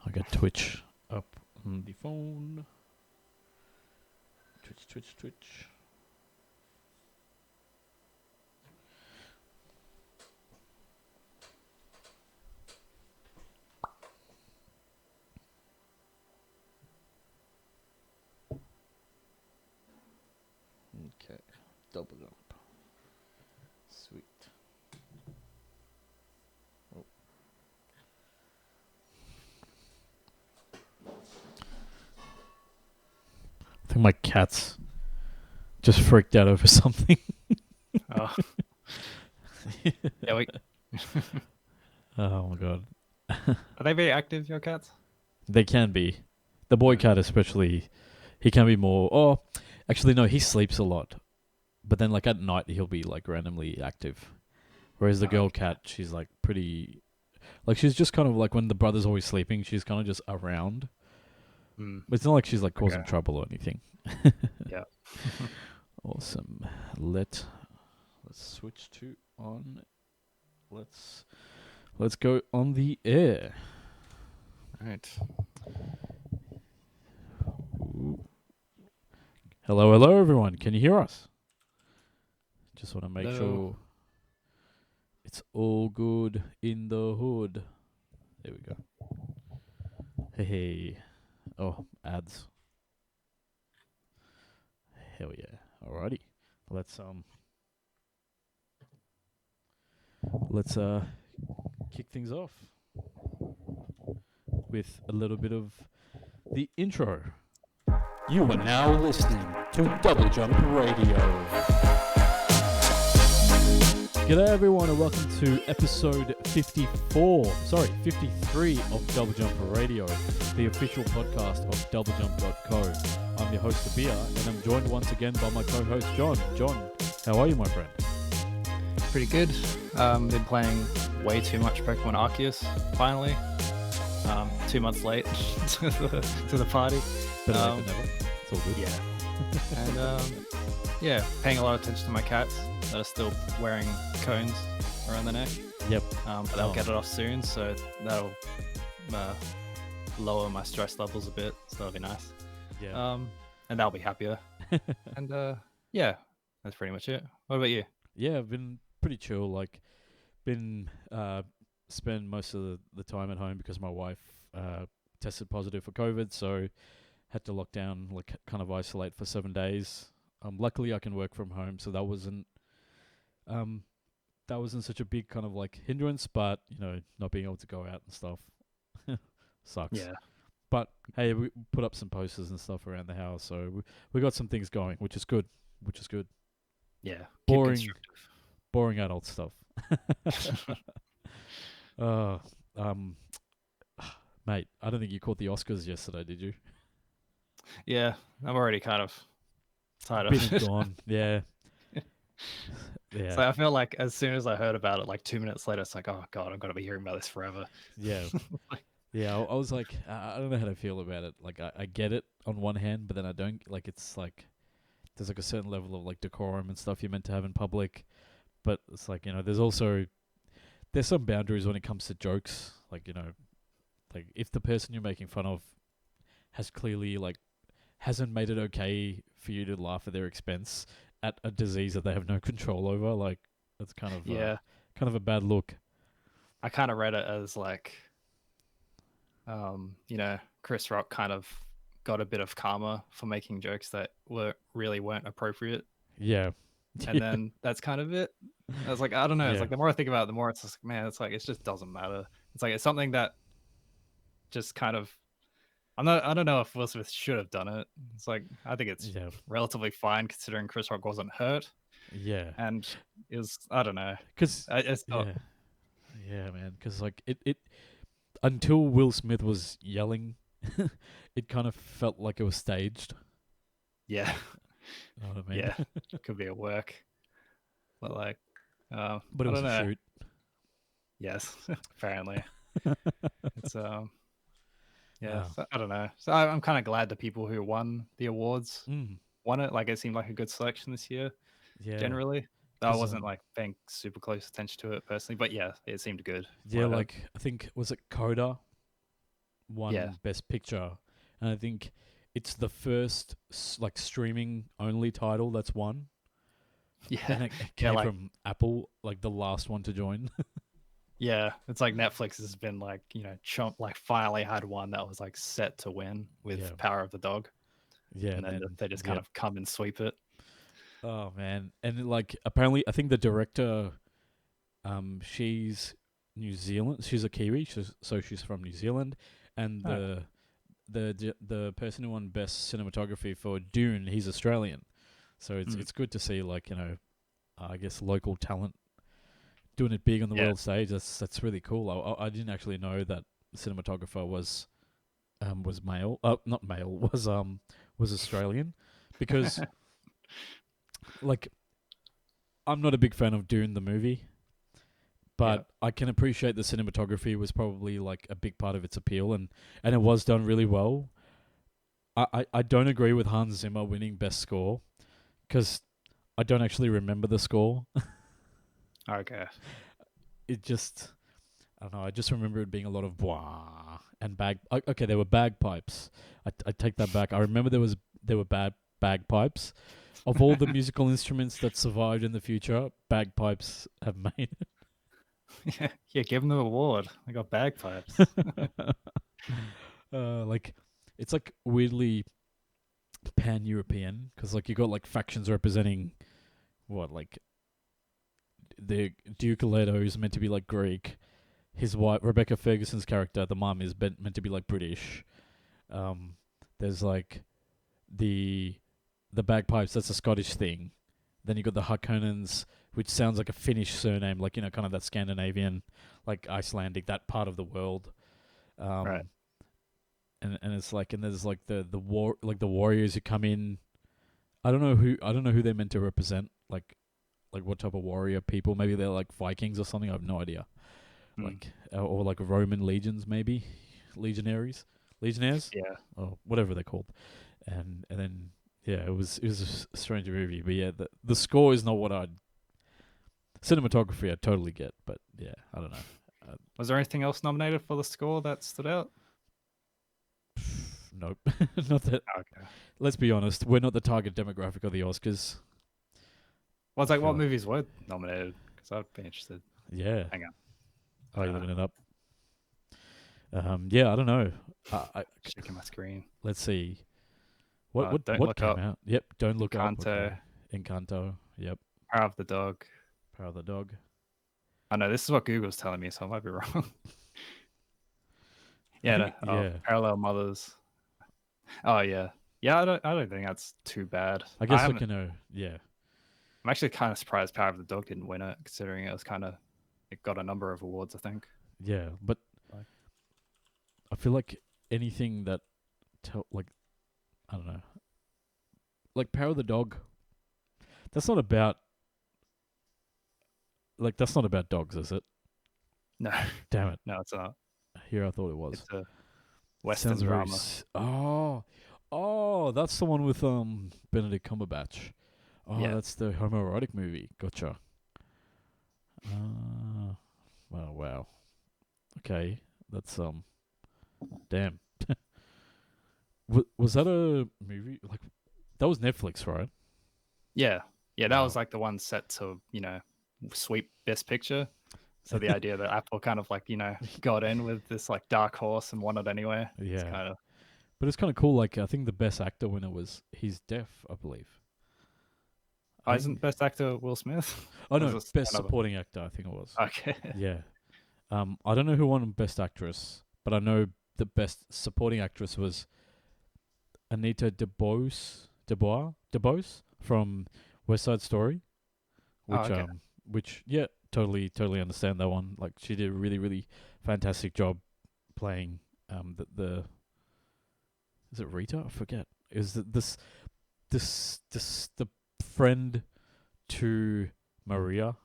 I got Twitch up on the phone. Twitch. Okay, double jump. Sweet. Oh. I think my cat's just freaked out over something. Oh. Yeah, we... Oh my god. Are they very active, your cats? They can be. The boy cat especially, he can be more... Oh, actually no, he sleeps a lot. But then like at night he'll be like randomly active. Whereas the girl cat, she's like pretty... Like she's just kind of like when the brother's always sleeping, she's kind of just around. Mm. But it's not like she's like causing trouble or anything. Yeah. Awesome. Let's switch to on. Let's go on the air. Right. Ooh. Hello everyone. Can you hear us? Just want to make sure it's all good in the hood. There we go. Hey. Oh, ads. Hell yeah. Alrighty. Let's kick things off with a little bit of the intro. You are now listening to Doublejump Radio. G'day everyone and welcome to episode 53 of Doublejump Radio, the official podcast of Doublejump.co. I'm your host Abir and I'm joined once again by my co-host John. John, how are you, my friend? Pretty good. Been playing way too much Pokemon Arceus, finally. 2 months late to the party. Better late than never. It's all good. Yeah. And paying a lot of attention to my cats that are still wearing cones around the neck. Yep. But they'll get it off soon, so that'll lower my stress levels a bit, so that'll be nice. Yeah. And they'll be happier. And that's pretty much it. What about you? Yeah, I've been pretty chill. Like, been spend most of the time at home because my wife tested positive for COVID, so had to lock down, like, kind of isolate for 7 days. Luckily, I can work from home, so that wasn't such a big kind of like hindrance. But you know, not being able to go out and stuff sucks. Yeah. But hey, we put up some posters and stuff around the house, so we got some things going, which is good. Yeah. Boring adult stuff. Mate, I don't think you caught the Oscars yesterday, did you? Yeah, I'm already kind of tired Been of and it. gone. Yeah. Yeah. So I feel like as soon as I heard about it, like 2 minutes later, it's like, oh god, I'm gonna be hearing about this forever. Yeah. Yeah, I was like, I don't know how to feel about it. Like, I get it on one hand, but then I don't. Like, it's like, there's like a certain level of like decorum and stuff you're meant to have in public. But it's like, you know, there's some boundaries when it comes to jokes. Like, you know, like if the person you're making fun of has clearly like hasn't made it okay for you to laugh at their expense at a disease that they have no control over, like that's kind of a bad look. I kind of read it as like, Chris Rock kind of got a bit of karma for making jokes that weren't appropriate. Yeah. And then that's kind of it. I was like, I don't know. It's Yeah. like the more I think about it, the more it's just, man, it's like, it just doesn't matter. It's like, it's something that just kind of, I don't know if Will Smith should have done it. It's like, I think it's relatively fine considering Chris Rock wasn't hurt. Yeah. And it was, I don't know. Because, yeah, man. Because like it until Will Smith was yelling, it kind of felt like it was staged. Yeah. You know what I mean? Yeah. It could be at work. But like, but it was a shoot. Yes, apparently. It's yeah, so, I don't know. So I'm kind of glad the people who won the awards won it. Like, it seemed like a good selection this year. Yeah, generally. I wasn't like paying super close attention to it personally, but yeah, it seemed good. Yeah, like I think was it Coda won Best Picture, and I think it's the first like streaming only title that's won. Yeah, and it came from Apple, like the last one to join. Yeah, it's like Netflix has been like, like finally had one that was like set to win with Power of the Dog. Yeah, and then they just kind of come and sweep it. Oh man, and like apparently, I think the director, she's New Zealand. She's a Kiwi, so she's from New Zealand, and the person who won Best Cinematography for Dune, he's Australian. So it's good to see, like, I guess local talent doing it big on the world stage. That's really cool. I didn't actually know that the cinematographer was male. Not male. Was Australian, because like I'm not a big fan of Dune the movie, but I can appreciate the cinematography was probably like a big part of its appeal, and it was done really well. I don't agree with Hans Zimmer winning best score, because I don't actually remember the score. Okay. I don't know. I just remember it being a lot of blah and bag. Okay, there were bagpipes. I take that back. I remember there were bad bagpipes. Of all the musical instruments that survived in the future, bagpipes have made it. Yeah, give them the award. They got bagpipes. Like, it's like weirdly pan-European, because like you got like factions representing like the Duke Leto is meant to be like Greek. His wife, Rebecca Ferguson's character, the mum, is meant to be like British. There's like the bagpipes. That's a Scottish thing. Then you got the Harkonnens, which sounds like a Finnish surname, like kind of that Scandinavian, like Icelandic, that part of the world. Right. And it's like, and there's like the warriors who come in. I don't know who they're meant to represent. Like what type of warrior people? Maybe they're like Vikings or something. I have no idea. Like or like Roman legions, maybe legionaries, legionnaires, or whatever they're called. And then it was a strange movie, but the score is not what cinematography I totally get, but I don't know. Was there anything else nominated for the score that stood out? Nope, not that. Okay. Let's be honest, we're not the target demographic of the Oscars. Well, it's like what movies were nominated? Because I'd be interested. Yeah. Hang on. Are you looking it up? I don't know. Checking my screen. Let's see. What came out? Yep, Don't Look Up. Encanto. Yep. Power of the Dog. Power of the Dog. I know this is what Google's telling me, so I might be wrong. Parallel Mothers. Oh yeah. Yeah, I don't think that's too bad. I guess I'm actually kind of surprised Power of the Dog didn't win it, considering it got a number of awards, I think. Yeah, but I feel like anything that I don't know. Like Power of the Dog, that's not about dogs, is it? No. Damn it. No, it's not. Here I thought it was. It's a Western drama. Oh, that's the one with Benedict Cumberbatch. Oh, that's the homoerotic movie. Gotcha. Wow. Okay, that's damn. Was that a movie? Like, that was Netflix, right? Yeah, that was like the one set to sweep Best Picture. So the idea that Apple kind of like got in with this like dark horse and won it anyway. Yeah, but it's kind of cool. Like, I think the Best Actor winner he's deaf, I believe. Isn't Best Actor Will Smith? Oh no, Best Supporting Actor, I think it was. Okay. Yeah. I don't know who won Best Actress, but I know the Best Supporting Actress was Anita Debois from West Side Story, which totally understand that one. Like, she did a really, really fantastic job playing the is it Rita? I forget. Is it this the friend to Maria?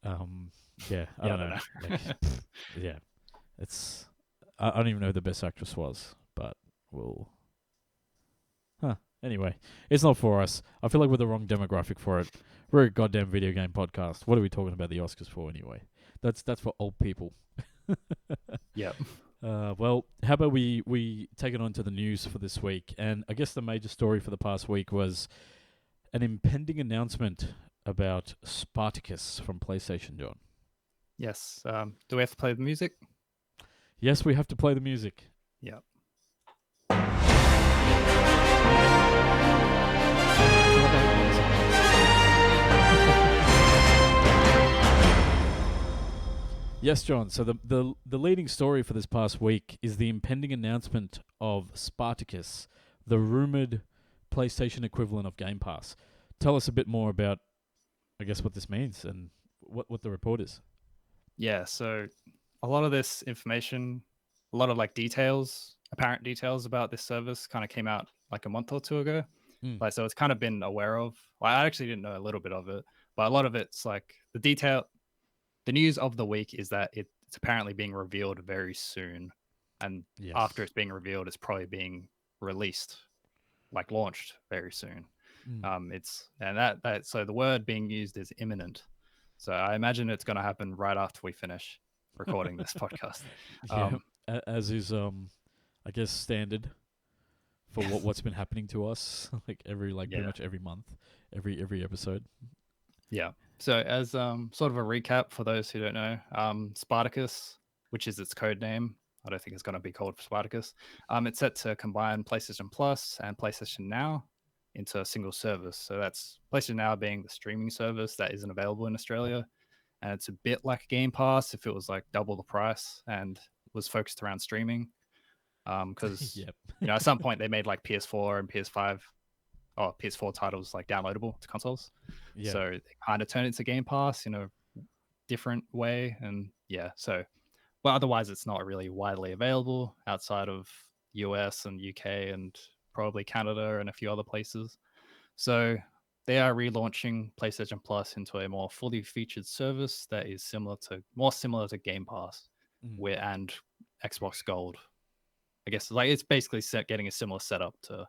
I don't know. Like, it's I don't even know who the Best Actress was, but we'll. Anyway, it's not for us. I feel like we're the wrong demographic for it. We're a goddamn video game podcast. What are we talking about the Oscars for anyway? That's for old people. Yep. Well, how about we take it on to the news for this week? And I guess the major story for the past week was an impending announcement about Spartacus from PlayStation, John. Yes. Do we have to play the music? Yes, we have to play the music. Yeah. Yes, John. So the leading story for this past week is the impending announcement of Spartacus, the rumored PlayStation equivalent of Game Pass. Tell us a bit more about, I guess, what this means and what the report is. Yeah. So a lot of this information, a lot of like details, apparent details about this service kind of came out like a month or two ago. Like, so it's kind of been aware of. Well, I actually didn't know a little bit of it, but a lot of it's like the news of the week is that it's apparently being revealed very soon. And after it's being revealed, it's probably being released, like launched very soon. So the word being used is imminent. So I imagine it's going to happen right after we finish recording this podcast. As is, I guess, standard for what's been happening to us, like pretty much every month, every episode. Yeah. So as sort of a recap for those who don't know, Spartacus, which is its code name, I don't think it's going to be called Spartacus. It's set to combine PlayStation Plus and PlayStation Now into a single service. So that's PlayStation Now being the streaming service that isn't available in Australia. And it's a bit like Game Pass if it was like double the price and was focused around streaming. Because at some point they made like PS4 and PS4 titles like downloadable to consoles. Yeah. So they kind of turned it into Game Pass in a different way. And but otherwise it's not really widely available outside of US and UK and probably Canada and a few other places. So they are relaunching PlayStation Plus into a more fully featured service that is more similar to Game Pass and Xbox Gold. I guess like it's basically getting a similar setup to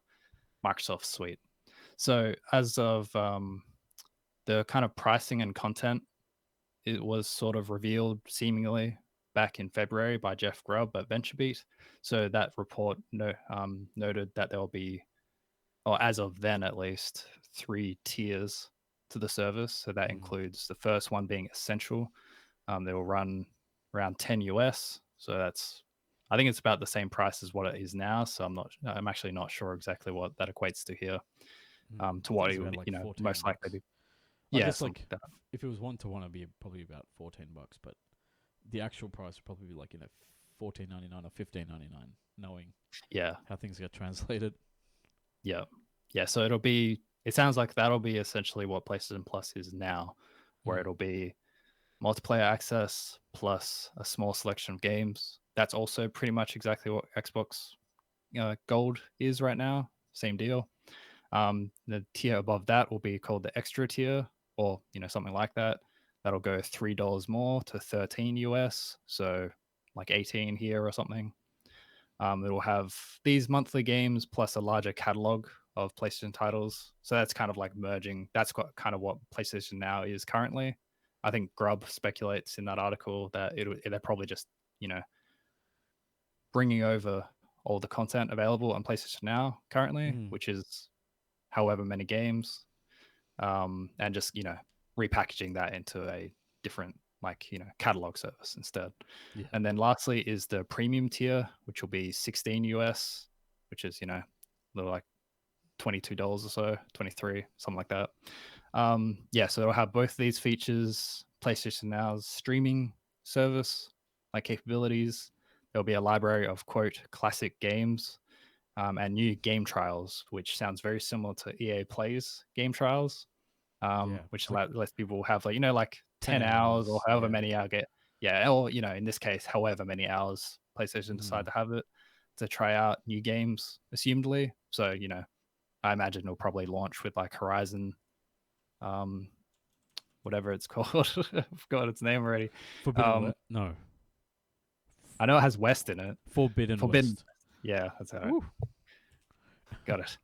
Microsoft's suite. So as of the kind of pricing and content, it was sort of revealed seemingly back in February by Jeff Grubb at VentureBeat. So that report noted that there will be, or as of then at least, 3 tiers to the service. So that includes the first one being essential. They will run around 10 US. So I think it's about the same price as what it is now. So I'm actually not sure exactly what that equates to here. To what it would, most likely be. I guess like if it was 1-to-1, it'd be probably about $14, but the actual price would probably be like $14.99 or $15.99, knowing how things get translated. Yeah. So it sounds like that'll be essentially what PlayStation Plus is now, where it'll be multiplayer access plus a small selection of games. That's also pretty much exactly what Xbox Gold is right now. Same deal. The tier above that will be called the extra tier, or something like that. That'll go $3 more to 13 US, so like 18 here or something. It'll have these monthly games plus a larger catalog of PlayStation titles. So that's kind of like merging. That's kind of what PlayStation Now is currently. I think Grubb speculates in that article that they're probably just bringing over all the content available on PlayStation Now currently, which is however many games, and just repackaging that into a different catalog service instead. And then lastly is the premium tier, which will be 16 US, which is little like $22 or so, 23, something like that. So it'll have both these features: PlayStation Now's streaming service capabilities. There'll be a library of quote classic games, and new game trials, which sounds very similar to EA Play's game trials, which lets people have 10 hours or however many hours or in this case however many hours PlayStation decide to have it to try out new games, assumedly. So I imagine it'll probably launch with like Horizon, whatever it's called. I forgot its name already. Forbidden no, I know it has West in it. Forbidden West. Yeah, that's all right. Got it.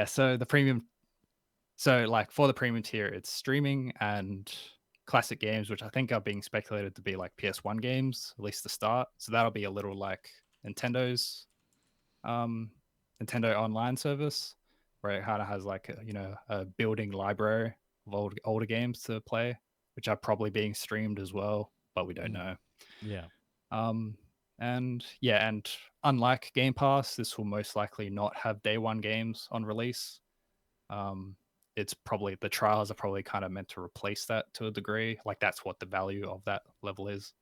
So the premium, so like for the premium tier, it's streaming and classic games, which I think are being speculated to be like PS1 games, at least the start. So that'll be a little like Nintendo's Nintendo Online service, where it kind of has like a building library of older games to play, which are probably being streamed as well, but we don't know. Yeah. And unlike Game Pass, this will most likely not have day one games on release. It's probably the trials are probably kind of meant to replace that to a degree. Like that's what the value of that level is.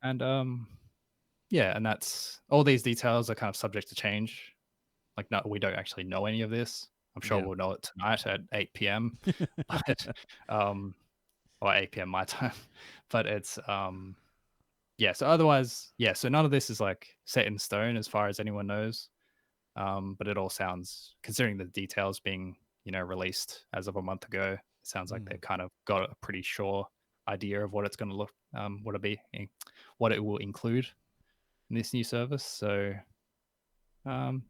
And and that's all these details are kind of subject to change. Like no, we don't actually know any of this. I'm sure we'll know it tonight at 8 p.m. but or 8 p.m. my time. But it's so otherwise, so none of this is like set in stone as far as anyone knows. But it all sounds, considering the details being, released as of a month ago, it sounds like they've kind of got a pretty sure idea of what it's going to look, what it will include in this new service. So, that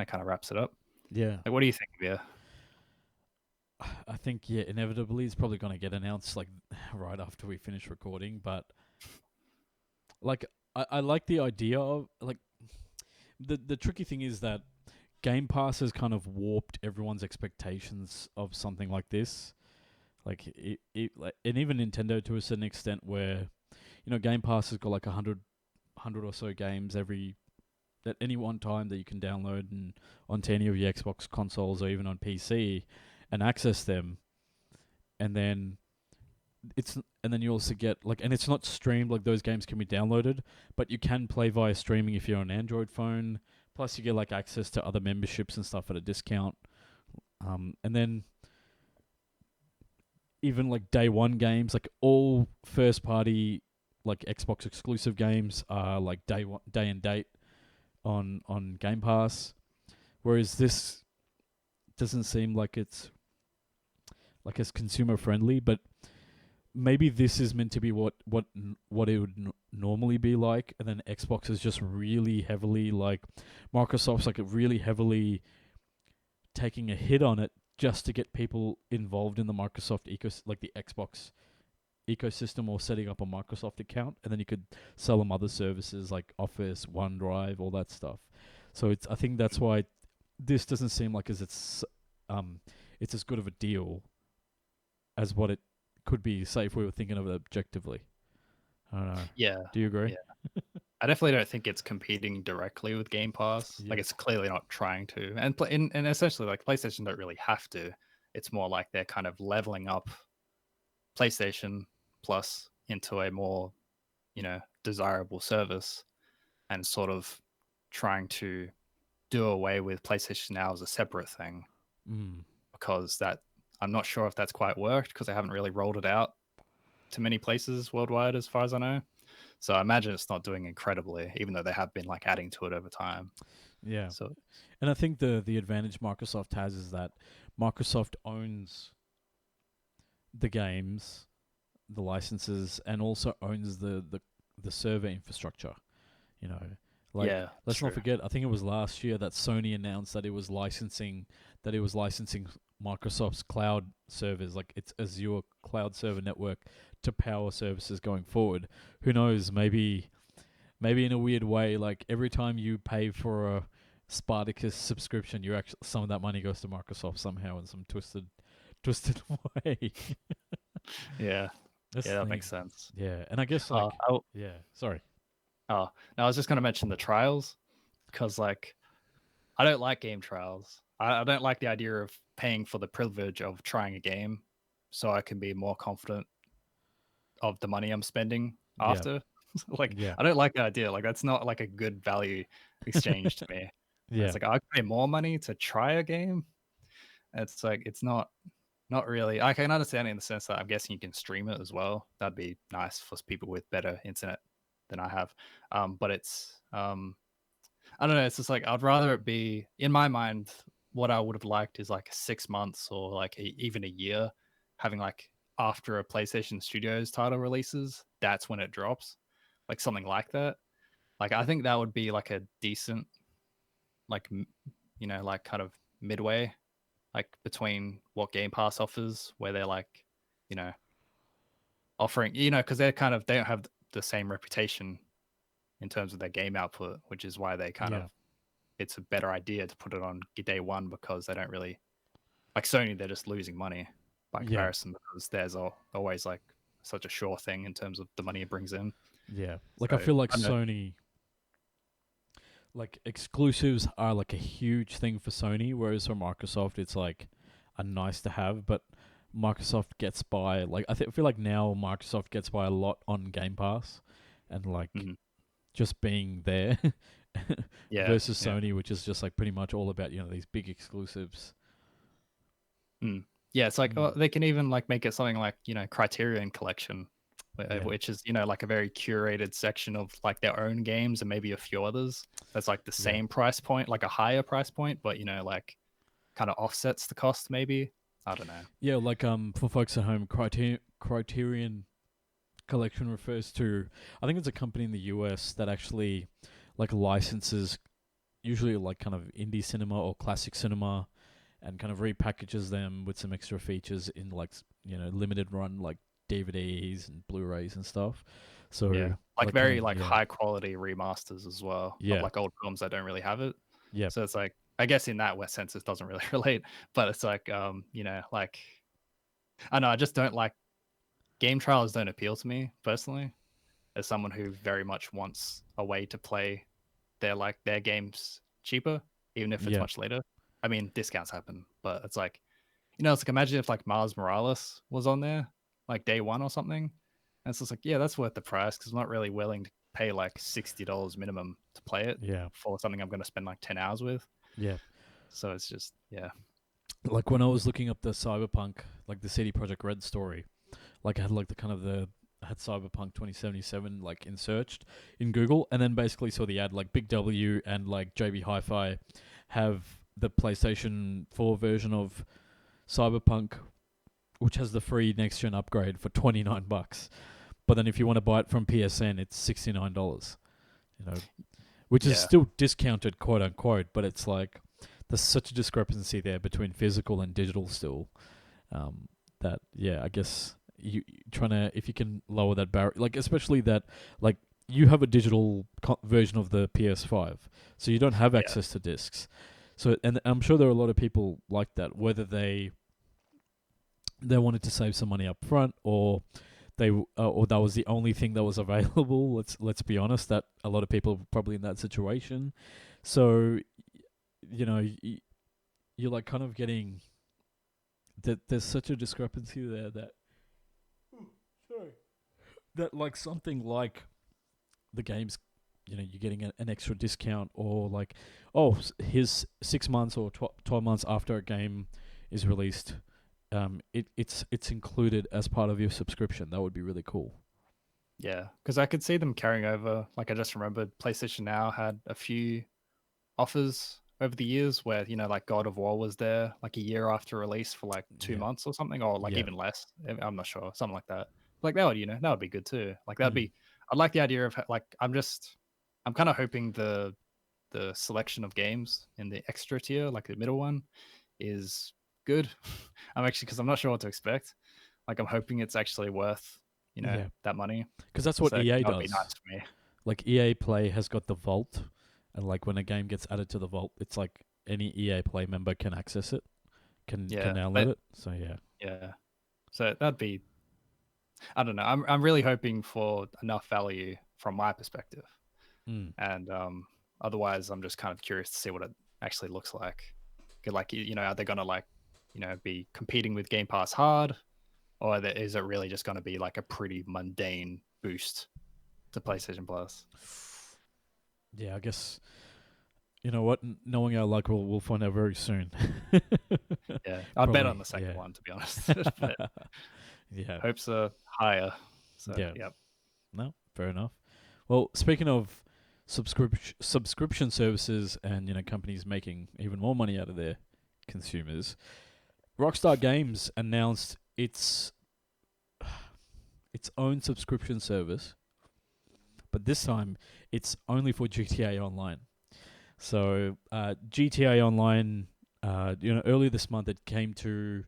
kind of wraps it up. Yeah. Like, what do you think, Abir? I think inevitably it's probably going to get announced like right after we finish recording, but like I like the idea of like the tricky thing is that Game Pass has kind of warped everyone's expectations of something like this. Like and even Nintendo to a certain extent, where Game Pass has got like 100 or so games at any one time that you can download and onto any of your Xbox consoles or even on PC and access them, and then you also get and it's not streamed. Like those games can be downloaded, but you can play via streaming if you're on an Android phone. Plus, you get like access to other memberships and stuff at a discount. And then even like day one games, like all first party like Xbox exclusive games are like day and date on Game Pass, whereas this doesn't seem like it's like as consumer friendly, but maybe this is meant to be what it would normally be like, and then Xbox is just really heavily like Microsoft's like really heavily taking a hit on it just to get people involved in the Microsoft like the Xbox ecosystem, or setting up a Microsoft account, and then you could sell them other services like Office, OneDrive, all that stuff. So I think that's why this doesn't seem like it's as good of a deal as what it could be, say, if we were thinking of it objectively. I don't know. Yeah. Do you agree? Yeah. I definitely don't think it's competing directly with Game Pass. Yeah. Like it's clearly not trying to. And essentially, like PlayStation don't really have to. It's more like they're kind of leveling up PlayStation Plus into a more, desirable service, and sort of trying to do away with PlayStation Now as a separate thing. Because that, I'm not sure if that's quite worked, because they haven't really rolled it out to many places worldwide as far as I know. So I imagine it's not doing incredibly, even though they have been like adding to it over time. Yeah. So, and I think the advantage Microsoft has is that Microsoft owns the games, the licenses, and also owns the server infrastructure. Let's not forget, I think it was last year that Sony announced that it was licensing Microsoft's cloud servers, like its Azure cloud server network, to power services going forward. Who knows, maybe in a weird way, like every time you pay for a Spartacus subscription, you actually, some of that money goes to Microsoft somehow in some twisted way. Yeah. That makes sense. Yeah, and I guess sorry. Oh, now I was just going to mention the trials, because like I don't like game trials. I don't like the idea of paying for the privilege of trying a game so I can be more confident of the money I'm spending after. I don't like the idea. Like that's not like a good value exchange to me. Yeah. It's like I pay more money to try a game. It's like it's not really. I can understand it in the sense that I'm guessing you can stream it as well. That'd be nice for people with better internet than I have. But it's I don't know. It's just like I'd rather it be, in my mind, what I would have liked is like 6 months or like even a year, having like after a PlayStation Studios title releases, that's when it drops, like something like that. Like I think that would be like a decent, like like kind of midway, like between what Game Pass offers, where they're like, offering, because they don't have the same reputation in terms of their game output, which is why they it's a better idea to put it on day one, because they don't really like Sony. They're just losing money by comparison, because theirs are always like such a sure thing in terms of the money it brings in. Yeah, like I feel like Sony, like exclusives are like a huge thing for Sony, whereas for Microsoft it's like a nice to have, but Microsoft gets by, like I feel like now Microsoft gets by a lot on Game Pass and like just being there versus Sony, which is just like pretty much all about, these big exclusives. Yeah, it's like they can even like make it something like, Criterion Collection, which is, like a very curated section of like their own games and maybe a few others. That's like the same price point, like a higher price point, but like kind of offsets the cost maybe. I don't know. Yeah, like for folks at home, Criterion Collection refers to, I think it's a company in the US that actually like licenses usually like kind of indie cinema or classic cinema and kind of repackages them with some extra features in like, limited run like DVDs and Blu-rays and stuff. So like very like high quality remasters as well. Yeah. Of like old films that don't really have it. Yeah. So it's like, I guess in that sense it doesn't really relate, but it's like like I know I just don't like game trailers. Don't appeal to me personally as someone who very much wants a way to play their games cheaper, even if it's much later. I mean, discounts happen, but it's like, it's like, imagine if like Miles Morales was on there like day one or something, and it's just like, yeah, that's worth the price, because I'm not really willing to pay like $60 minimum to play it for something I'm going to spend like 10 hours with. Yeah. So it's just, like when I was looking up the Cyberpunk, like the CD Projekt Red story, like I had like I had Cyberpunk 2077 like in searched in Google, and then basically saw the ad like Big W and like JB Hi-Fi have the PlayStation 4 version of Cyberpunk, which has the free next gen upgrade for $29. But then if you want to buy it from PSN, it's $69. Which is still discounted, quote unquote, but it's like there's such a discrepancy there between physical and digital still. That I guess you trying to, if you can lower that barrier, like especially that like you have a digital version of the PS5, so you don't have access to discs. So, and I'm sure there are a lot of people like that, whether they wanted to save some money up front, or or that was the only thing that was available. Let's be honest, that a lot of people are probably in that situation. So, you're like kind of getting that there's such a discrepancy there that like something like the games, you're getting an extra discount, or like, oh, here's 6 months or 12 months after a game is released, it's included as part of your subscription. That would be really cool. Yeah, because I could see them carrying over. Like I just remembered PlayStation Now had a few offers over the years where, like God of War was there like a year after release for like 2 months or something, or like even less. I'm not sure, something like that. Like that would, that would be good too. Like that'd be, I like the idea of like, I'm kind of hoping the selection of games in the extra tier, like the middle one, is good. I'm actually, because I'm not sure what to expect. Like I'm hoping it's actually worth, that money. Because that's what EA does. That would be nice for me. Like EA Play has got the Vault, and like when a game gets added to the Vault, it's like any EA Play member can access it, can download it. So yeah. So that'd be, I don't know. I'm really hoping for enough value from my perspective, and otherwise I'm just kind of curious to see what it actually looks like. Like, are they gonna like, be competing with Game Pass hard, or is it really just gonna be like a pretty mundane boost to PlayStation Plus? Yeah, I guess. You know what? Knowing our luck, we'll find out very soon. Yeah, I bet on the second one, to be honest. But hopes are higher. So, No, fair enough. Well, speaking of subscription services and companies making even more money out of their consumers, Rockstar Games announced its own subscription service, but this time it's only for GTA Online. So GTA Online, earlier this month it came to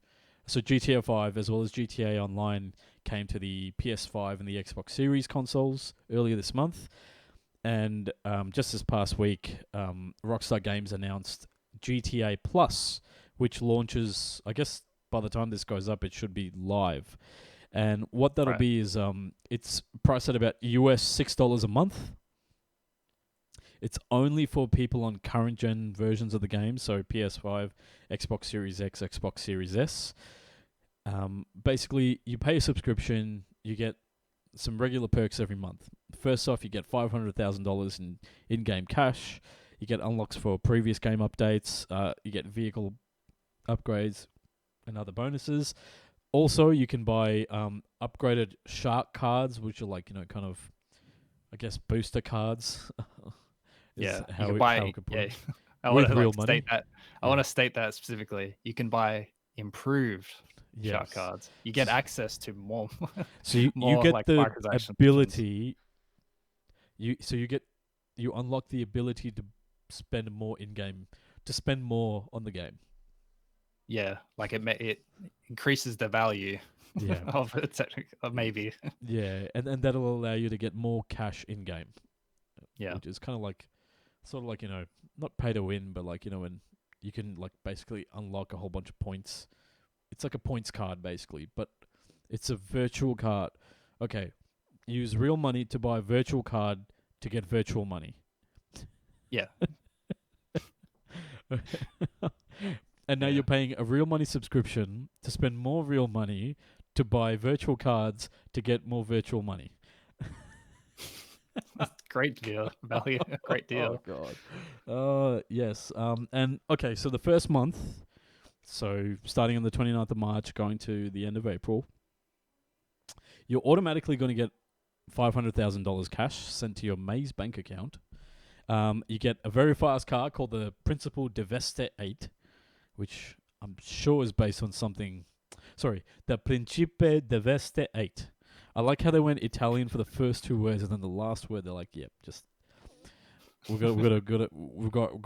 So GTA 5 as well as GTA Online came to the PS5 and the Xbox Series consoles earlier this month. And just this past week, Rockstar Games announced GTA Plus, which launches, I guess by the time this goes up, it should be live. And what that'll be is it's priced at about US $6 a month. It's only for people on current gen versions of the game, so PS5, Xbox Series X, Xbox Series S. Basically, you pay a subscription, you get some regular perks every month. First off, you get $500,000 in in-game cash. You get unlocks for previous game updates. You get vehicle upgrades and other bonuses. Also, you can buy upgraded shark cards, which are like, kind of, I guess, booster cards. Yeah, how you can we, buy. how we could put it. I With want to real money. state that. I want to state that specifically. You can buy improved shark Yes. cards. You get access to more. So you more, get like, the microtransactions. ability. You unlock the ability to spend more in game, to spend more on the game. Yeah, like it increases the value Yeah. of it, maybe. Yeah, and that'll allow you to get more cash in game. Yeah. Which is kind of like, sort of like, not pay to win, but like, when you can like basically unlock a whole bunch of points. It's like a points card basically, but it's a virtual card. Okay, use real money to buy a virtual card to get virtual money. Yeah. And now Yeah. you're paying a real money subscription to spend more real money to buy virtual cards to get more virtual money. Great deal. Value. Great deal. Oh god. Yes. And okay, so the first month, so starting on the 29th of March, going to the end of April, you're automatically going to get $500,000 cash sent to your Maze bank account. You get a very fast car called the Principal Deveste 8, which I'm sure is based on something. Sorry, the Principe Deveste 8. I like how they went Italian for the first two words, and then the last word they're like, "Yep, just we've got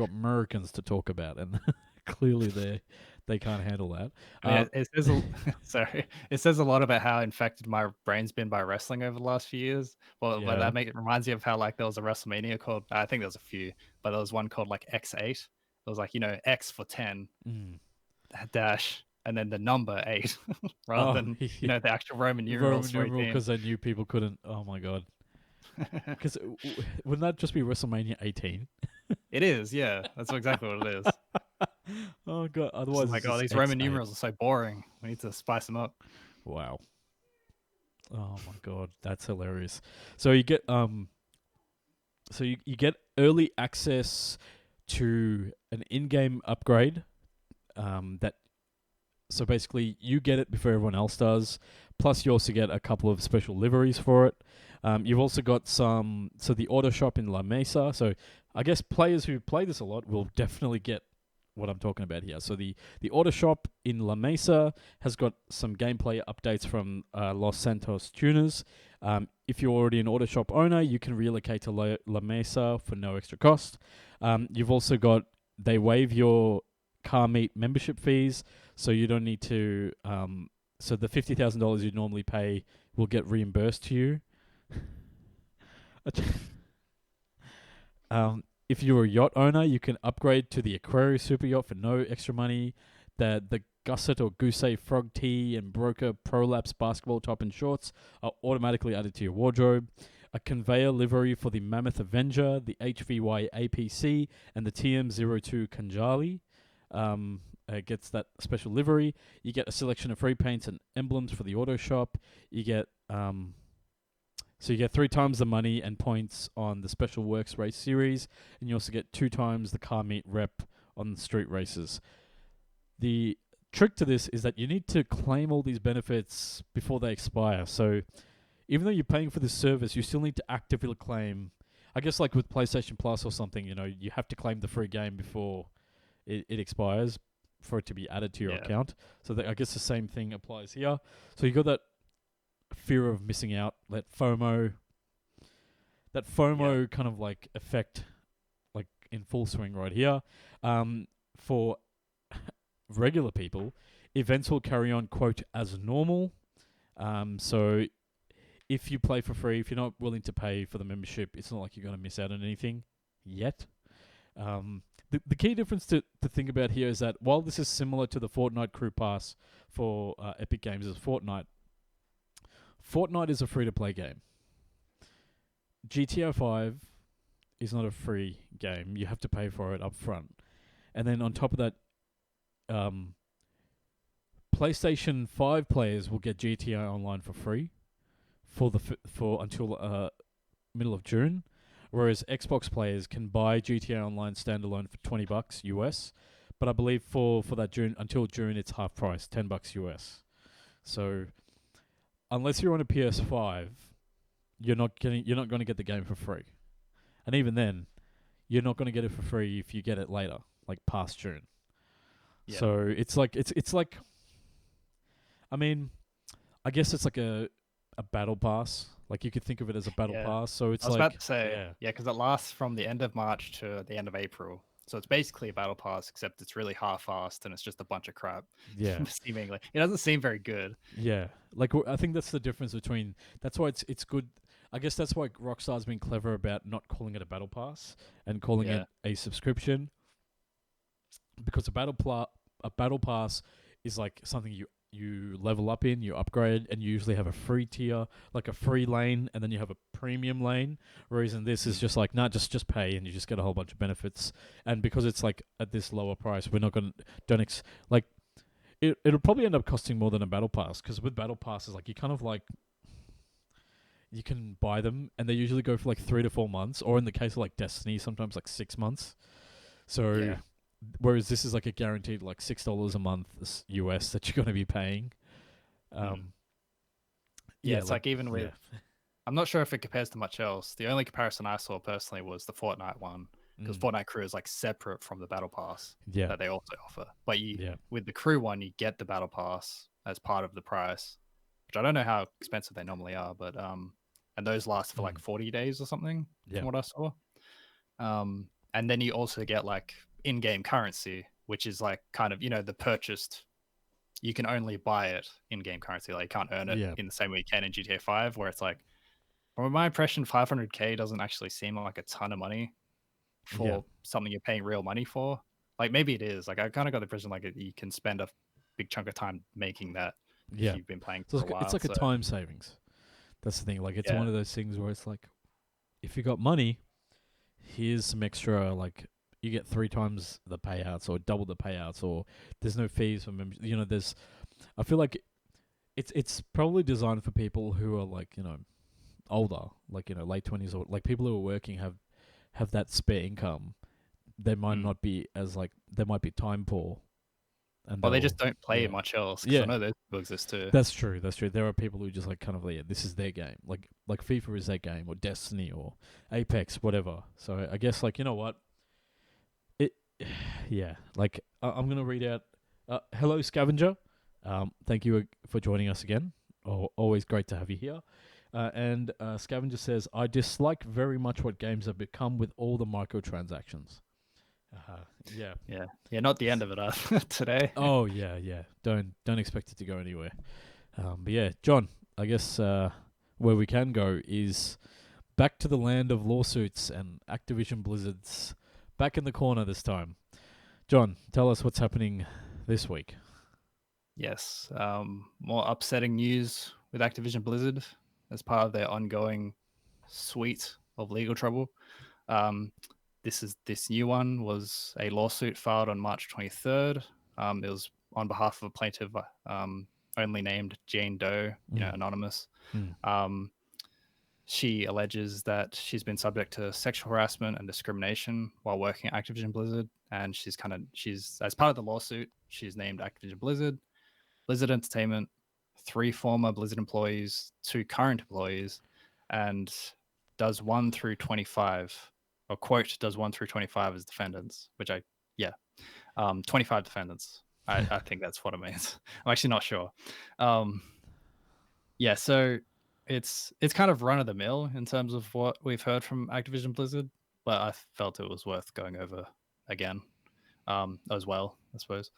Americans to talk about," and clearly they can't handle that. I mean, it says sorry. It says a lot about how infected my brain's been by wrestling over the last few years. Well, but Yeah. it reminds you of how like there was a WrestleMania called, I think there was a few, but there was one called like X8. It was like, X for 10 dash and then the number 8 rather than the actual Roman numerals. Roman numeral, because they knew people couldn't. Oh my god. Because wouldn't that just be WrestleMania 18? It is, yeah. That's exactly what it is. Oh god. Otherwise, oh my god, these Roman numerals are so boring. We need to spice them up. Wow. Oh my god, that's hilarious. So you get you get early access to an in-game upgrade. So basically you get it before everyone else does. Plus you also get a couple of special liveries for it. You've also got the auto shop in La Mesa. So I guess players who play this a lot will definitely get what I'm talking about here. So the auto shop in La Mesa has got some gameplay updates from Los Santos tuners. If you're already an auto shop owner, you can relocate to La Mesa for no extra cost. You've also got, they waive your car meet membership fees, so you don't need to. So the $50,000 you normally pay will get reimbursed to you. If you're a yacht owner, you can upgrade to the Aquarius super yacht for no extra money. The Gusset or Gousset Frog Tee and Broker Prolapse basketball top and shorts are automatically added to your wardrobe. A conveyor livery for the Mammoth Avenger, the HVY APC, and the TM02 Kanjali gets that special livery. You get a selection of free paints and emblems for the auto shop. You get so you get 3 times the money and points on the Special Works Race Series, and you also get 2 times the car meet rep on the street races. The trick to this is that you need to claim all these benefits before they expire. So even though you're paying for this service, you still need to actively claim. I guess like with PlayStation Plus or something, you have to claim the free game before it expires for it to be added to your account. So I guess the same thing applies here. So you got that fear of missing out, that FOMO kind of like effect, like in full swing right here. For regular people, Events will carry on, quote, as normal. So if you play for free, if you're not willing to pay for the membership, it's not like you're going to miss out on anything yet. The key difference to think about here is that while this is similar to the Fortnite Crew Pass for Epic Games as Fortnite is a free-to-play game. GTA 5 is not a free game. You have to pay for it up front. And then on top of that, PlayStation 5 players will get GTA Online for free for until middle of June, whereas Xbox players can buy GTA Online standalone for $20 US. But I believe for that June until June it's half price, $10 US. So unless you're on a PS5, you're not going to get the game for free. And even then, you're not going to get it for free if you get it later, like past June. Yeah. So it's like I mean, I guess it's like a battle pass. Like you could think of it as a battle pass. So it's I was about to say, because it lasts from the end of March to the end of April. So it's basically a battle pass, except it's really half-assed and it's just a bunch of crap. Yeah, seemingly, it doesn't seem very good. Yeah, like I think that's the difference between. That's why it's good. I guess that's why Rockstar's been clever about not calling it a battle pass and calling it a subscription. Because a battle pass is like something you level up in, you upgrade, and you usually have a free tier, like a free lane, and then you have a premium lane. Whereas in this is just like, just pay, and you just get a whole bunch of benefits. And because it's like at this lower price, we're not gonna it'll probably end up costing more than a battle pass, because with battle passes, like you kind of like you can buy them, and they usually go for like 3 to 4 months, or in the case of like Destiny, sometimes like 6 months. So. Whereas this is like a guaranteed like $6 a month US that you're going to be paying. It's like even with, I'm not sure if it compares to much else. The only comparison I saw personally was the Fortnite one, because Fortnite Crew is like separate from the Battle Pass that they also offer. But with the Crew one, you get the Battle Pass as part of the price, which I don't know how expensive they normally are, but and those last for like 40 days or something from what I saw. And then you also get like in-game currency, which is like kind of, the purchased, you can only buy it in-game currency. Like you can't earn it in the same way you can in GTA 5, where it's like, from my impression, 500k doesn't actually seem like a ton of money for something you're paying real money for. Like maybe it is. Like I kind of got the impression like you can spend a big chunk of time making that if you've been playing for a while. It's like a time savings. That's the thing. Like it's one of those things where it's like, if you got money, here's some extra, like you get 3 times the payouts or double the payouts, or there's no fees for members. I feel like it's probably designed for people who are like, older, like, late 20s, or like people who are working have that spare income. They might not be as like, they might be time poor. And they just don't play much else. I know those people exist too. That's true. There are people who just like kind of this is their game. Like FIFA is their game, or Destiny, or Apex, whatever. So I guess like, you know what? Like I'm gonna read out. Hello, Scavenger. Thank you for joining us again. Always great to have you here. And Scavenger says, I dislike very much what games have become with all the microtransactions. Not the end of it today. Oh yeah. Don't expect it to go anywhere. But yeah, John, I guess where we can go is back to the land of lawsuits and Activision Blizzard's back in the corner this time. John, tell us what's happening this week. Yes, more upsetting news with Activision Blizzard as part of their ongoing suite of legal trouble. This new one was a lawsuit filed on March 23rd. It was on behalf of a plaintiff only named Jane Doe, anonymous. She alleges that she's been subject to sexual harassment and discrimination while working at Activision Blizzard, and she's as part of the lawsuit, she's named Activision Blizzard, Blizzard Entertainment, 3 former Blizzard employees, 2 current employees, and does 1 through 25, or quote, does 1 through 25 as defendants, which 25 defendants. I think that's what it means. I'm actually not sure. So it's kind of run of the mill in terms of what we've heard from Activision Blizzard, but I felt it was worth going over again as well, I suppose.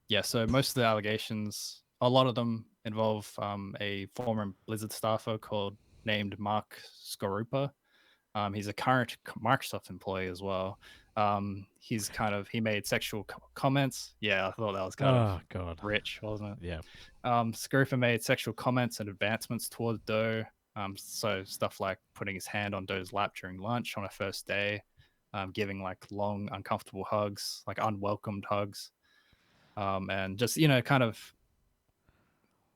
Yeah, so most of the allegations, a lot of them involve a former Blizzard staffer named Mark Skorupa. He's a current Microsoft employee as well. He made sexual comments. Yeah, I thought that was kind of God. rich, wasn't it? Yeah. Skorupa made sexual comments and advancements toward Doe. So stuff like putting his hand on Doe's lap during lunch on her first day, giving like long, uncomfortable hugs, like unwelcomed hugs, and just kind of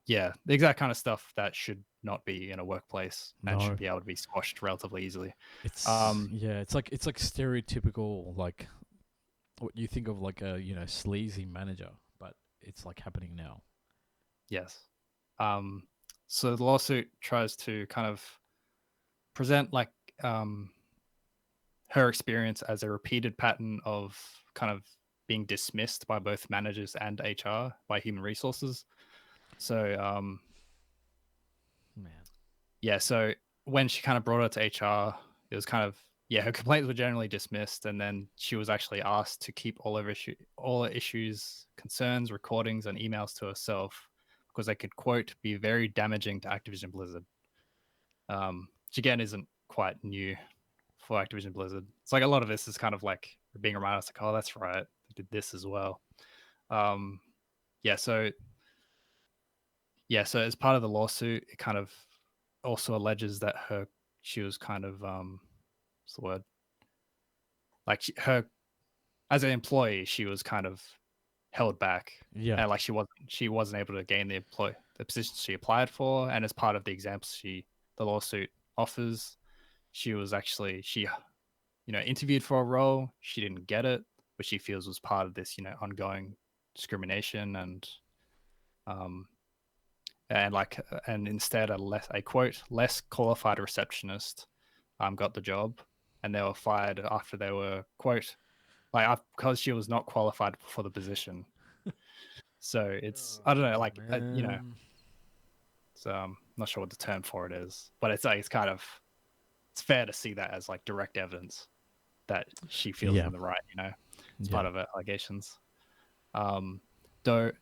the exact kind of stuff that should not be in a workplace and should be able to be squashed relatively easily. It's it's like stereotypical, like what you think of like a sleazy manager, but it's like happening now. Yes. So the lawsuit tries to kind of present like her experience as a repeated pattern of kind of being dismissed by both managers and HR by human resources. So so when she kind of brought it to HR, it was kind of her complaints were generally dismissed, and then she was actually asked to keep all her issues, concerns, recordings, and emails to herself because they could, quote, be very damaging to Activision Blizzard. Which again isn't quite new for Activision Blizzard. It's like a lot of this is kind of like being reminded, like, oh, that's right, they did this as well. So as part of the lawsuit, it kind of also alleges that she was kind of what's the word? Like her as an employee, she was kind of held back. Yeah. And like she wasn't able to gain the position she applied for. And as part of the examples the lawsuit offers, she was actually interviewed for a role. She didn't get it, but she feels was part of this, ongoing discrimination and instead a quote less qualified receptionist got the job, and they were fired after they were, quote, because she was not qualified for the position. So it's I don't know, like so I'm not sure what the term for it is, but it's like it's fair to see that as like direct evidence that she feels in the right, it's part of her allegations.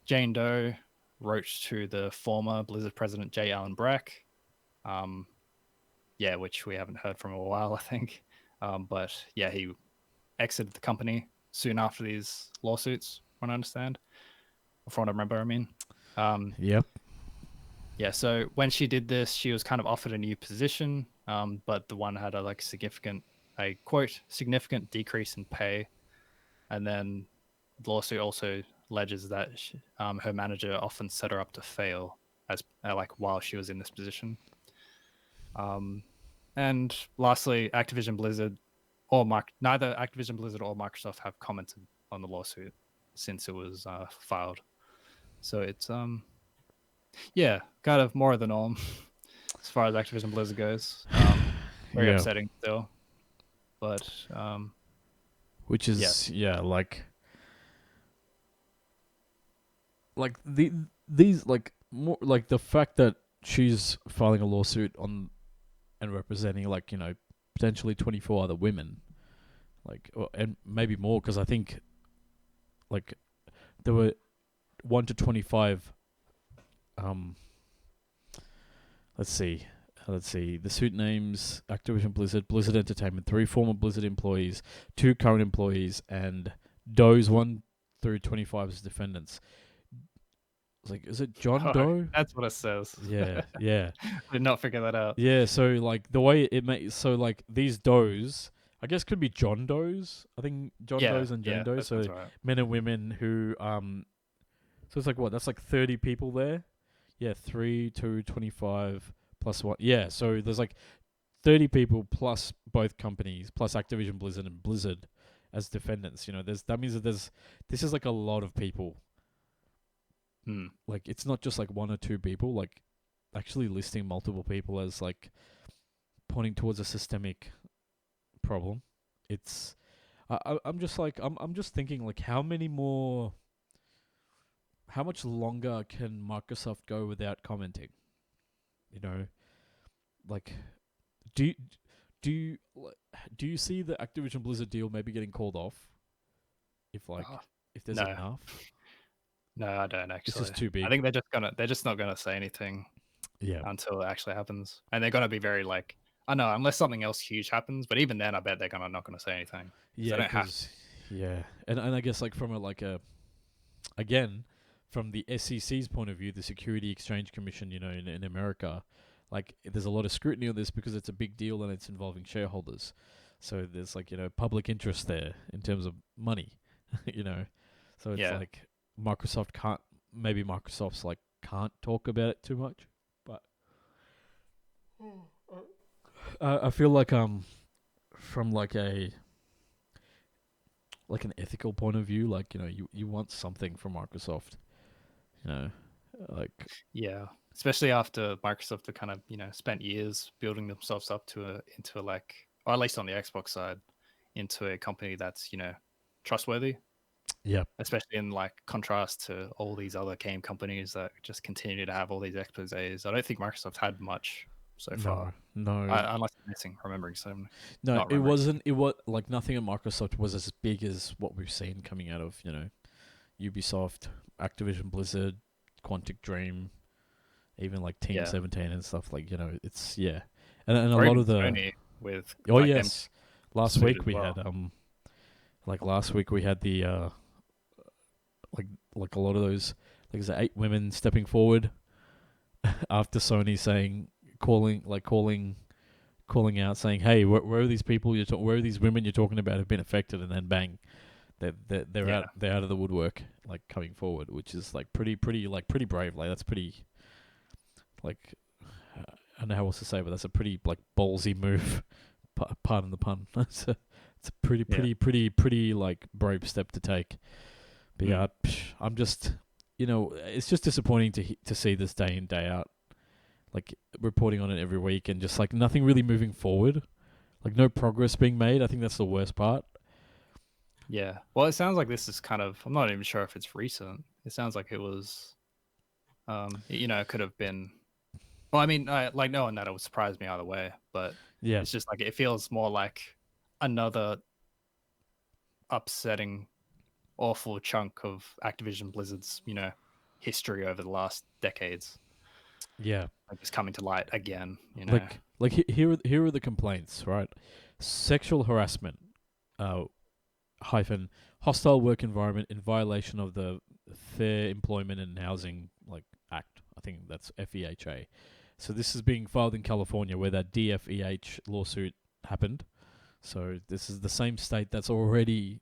Jane Doe wrote to the former Blizzard president J. Allen Brack, which we haven't heard from in a while, I think. But he exited the company soon after these lawsuits, from what I understand, or from what I remember. I mean, yep. Yeah, so when she did this, she was kind of offered a new position, but the one had a quote significant decrease in pay, and then the lawsuit also alleges that her manager often set her up to fail as while she was in this position. And lastly, Activision Blizzard neither Activision Blizzard or Microsoft have commented on the lawsuit since it was filed. So it's kind of more of the norm as far as Activision Blizzard goes. Very upsetting still, but which is these more like the fact that she's filing a lawsuit on and representing potentially 24 other women, and maybe more, because I think there were 1 to 25. Let's see. The suit names Activision Blizzard, Blizzard Entertainment, 3 former Blizzard employees, 2 current employees, and Doe's 1 through 25 as defendants. Is it John Doe? That's what it says. Yeah. I did not figure that out. Yeah, so the way it makes these Does, I guess, could be John Does. I think John Does and Jane Does. So right. Men and women who so it's that's 30 people there. Yeah, 3 to 25 plus 1. Yeah, so there's 30 people plus both companies plus Activision Blizzard and Blizzard as defendants. That means that this is a lot of people. It's not just 1 or 2 people, actually listing multiple people as pointing towards a systemic problem. It's I'm just I'm just thinking how much longer can Microsoft go without commenting? Do you see the Activision Blizzard deal maybe getting called off if there's enough? No, I don't It's actually. just too big. I think they're just not gonna say anything Yeah. until it actually happens, and they're gonna be very like, I know, unless something else huge happens. But even then, I bet they're not gonna say anything because they Yeah, don't have. because yeah, and I guess like from a again from the SEC's point of view, the Security Exchange Commission, in America, like there's a lot of scrutiny on this because it's a big deal and it's involving shareholders. So there's like public interest there in terms of money, you know. So it's Yeah. like Microsoft can't maybe Microsoft's like can't talk about it too much, but I feel like from like an ethical point of view, like you want something from Microsoft, like Yeah, especially after Microsoft have kind of spent years building themselves up into like, or at least on the Xbox side, into a company that's trustworthy. yeah, Especially in like contrast to all these other game companies that just continue to have all these exposés. I don't think Microsoft had much so far, no, unless I'm missing, remembering some. no. Not It remembering. wasn't. It was like nothing at Microsoft was as big as what we've seen coming out of Ubisoft, Activision Blizzard, Quantic Dream, even like Team 17 and stuff. Like it's and a or lot even of the Sony with like yes, last week we well. had last week we had the like a lot of those like there's 8 women stepping forward after Sony calling out saying, hey, where are these people where are these women you're talking about who've been affected, and then bang, they're out of the woodwork, like coming forward, which is like pretty brave. Like that's pretty like I don't know how else to say, but that's a pretty like ballsy move. Pardon the pun. It's a pretty like brave step to take. But yeah, I'm just it's just disappointing to see this day in day out, like reporting on it every week and just like nothing really moving forward, like no progress being made. I think that's the worst part. Yeah. Well, it sounds like this is kind of, I'm not even sure if it's recent. It sounds like it was, it could have been, well, I mean, like knowing that it would surprise me either way, but Yeah, it's just like, it feels more like another upsetting, awful chunk of Activision Blizzard's, history over the last decades. yeah. Like it's coming to light again, Here are the complaints, right? Sexual harassment, hyphen hostile work environment in violation of the Fair Employment and Housing Act. I think that's FEHA. So this is being filed in California, where that DFEH lawsuit happened. So this is the same state that's already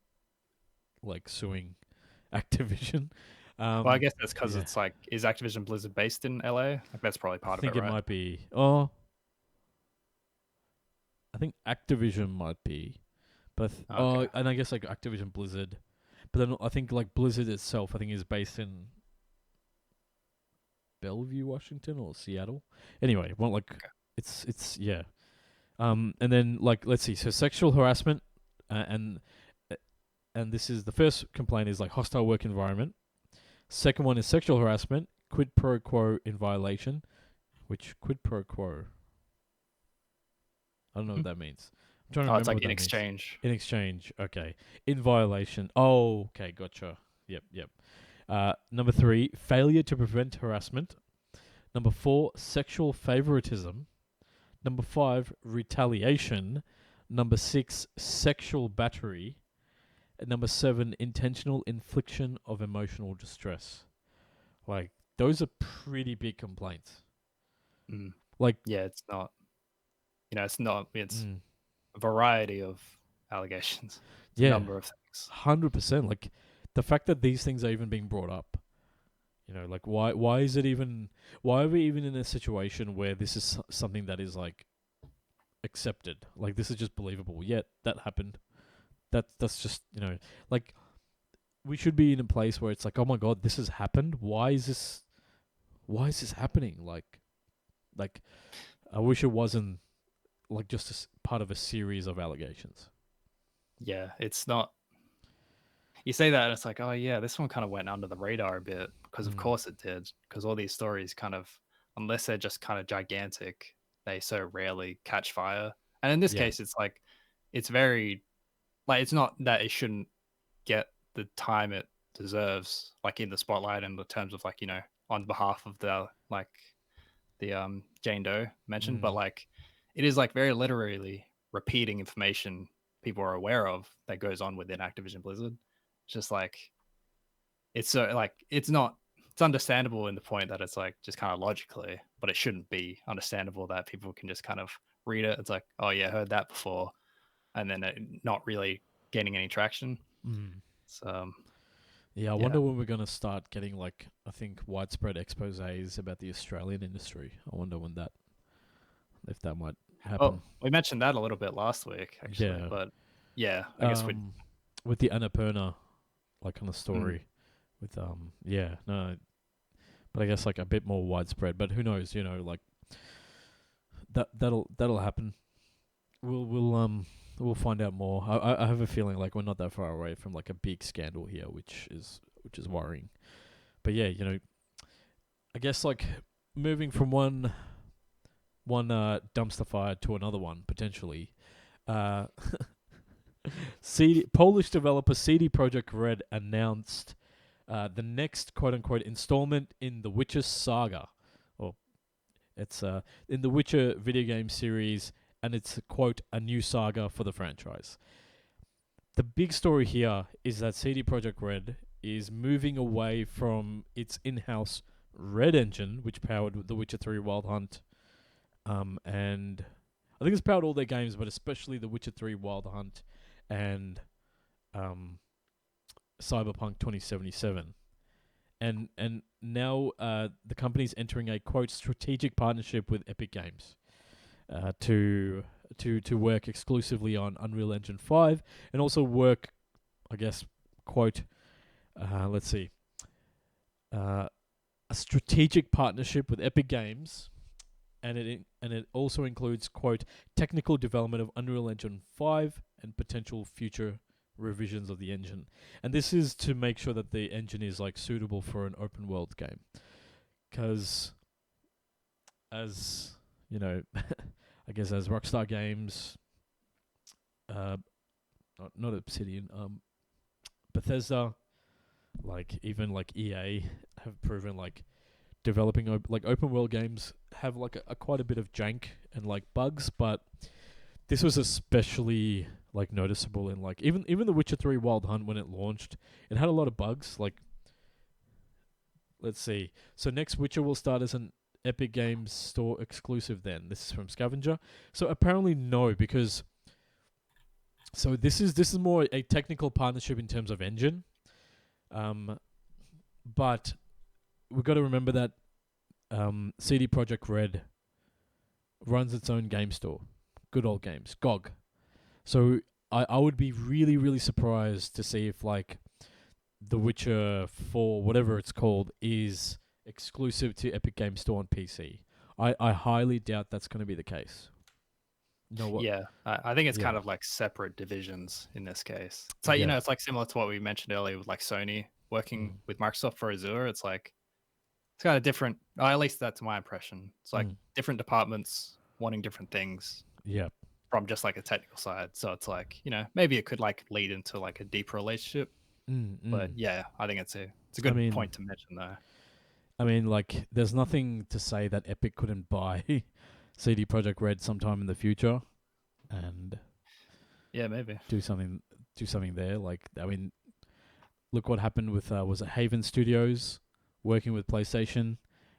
suing Activision. Well, I guess that's because it's like, is Activision Blizzard based in LA? Like that's probably part of it, right? I think it might be. Oh, I think Activision might be, but and I guess like Activision Blizzard, but then I think like Blizzard itself, I think is based in Bellevue, Washington, or Seattle. Anyway, it's yeah. And then let's see. So sexual harassment, and this is the first complaint is like hostile work environment. Second one is sexual harassment, quid pro quo in violation, which quid pro quo. I don't know what that means. I'm trying to remember. It's like what in that exchange. Means. In exchange, okay. In violation. Oh, okay, gotcha. Yep. Number 3, failure to prevent harassment. Number 4, sexual favoritism. Number 5, retaliation. Number 6, sexual battery. And number 7, intentional infliction of emotional distress. Like, those are pretty big complaints. Like, yeah, it's not. It's not. It's a variety of allegations. It's a number of things. 100%. Like, the fact that these things are even being brought up. Like why is it even? Why are we even in a situation where this is something that is like accepted? Like this is just believable. Yet that happened. That's just like we should be in a place where it's like, oh my god, this has happened. Why is this happening? Like I wish it wasn't like just part of a series of allegations. Yeah, it's not. You say that and it's like, oh yeah, this one kind of went under the radar a bit because of course it did, because all these stories kind of, unless they're just kind of gigantic, they so rarely catch fire. And in this case, it's like, it's very, like, it's not that it shouldn't get the time it deserves, like in the spotlight in the terms of like, you know, on behalf of the Jane Doe mentioned, but like it is like very literally repeating information people are aware of that goes on within Activision Blizzard. It's just like it's so like it's understandable in the point that it's like just kind of logically, but it shouldn't be understandable that people can just kind of read it. It's like, oh yeah, heard that before, and then it not really gaining any traction. So yeah, I wonder when we're gonna start getting like, I think, widespread exposés about the Australian industry. I wonder when if that might happen. Oh, we mentioned that a little bit last week, actually. Yeah. But yeah, I guess with the Annapurna like kind of story with no, but I guess like a bit more widespread. But who knows? You know, like that'll happen. We'll find out more. I have a feeling like we're not that far away from like a big scandal here, which is worrying. But yeah, you know, I guess like moving from one dumpster fire to another one potentially. Polish developer CD Projekt Red announced the next quote-unquote installment in the Witcher saga. Or it's in the Witcher video game series, and it's, quote, a new saga for the franchise. The big story here is that CD Projekt Red is moving away from its in-house Red engine, which powered The Witcher 3 Wild Hunt, and I think it's powered all their games, but especially The Witcher 3 Wild Hunt and Cyberpunk 2077. And now the company's entering a, quote, strategic partnership with Epic Games to work exclusively on Unreal Engine 5 and also work, I guess, quote, a strategic partnership with Epic Games, and it also includes, quote, technical development of Unreal Engine 5 and potential future revisions of the engine. And this is to make sure that the engine is like suitable for an open world game. Because as you know, I guess as Rockstar Games, not Obsidian, Bethesda, like even like EA have proven like developing like open world games have like a quite a bit of jank and like bugs, but this was especially like noticeable in like even The Witcher 3 Wild Hunt when it launched, it had a lot of bugs. Like, let's see. So next Witcher will start as an Epic Games Store exclusive then. This is from Scavenger. So apparently no, because so this is more a technical partnership in terms of engine. But we've got to remember that CD Projekt Red runs its own game store. Good old games, GOG. So I would be really, really surprised to see if like The Witcher 4, whatever it's called, is exclusive to Epic Games Store on PC. I highly doubt that's going to be the case. Yeah, I think it's kind of like separate divisions in this case. It's like, you know, it's like similar to what we mentioned earlier with like Sony working with Microsoft for Azure. It's like, it's kind of different. At least that's my impression. It's like different departments wanting different things. Yeah. From just like a technical side. So it's like, you know, maybe it could like lead into like a deeper relationship. But yeah, I think it's a good point to mention though. I mean, like, there's nothing to say that Epic couldn't buy CD Projekt Red sometime in the future, and yeah, maybe do something there. Like, I mean, look what happened with was it Haven Studios working with PlayStation,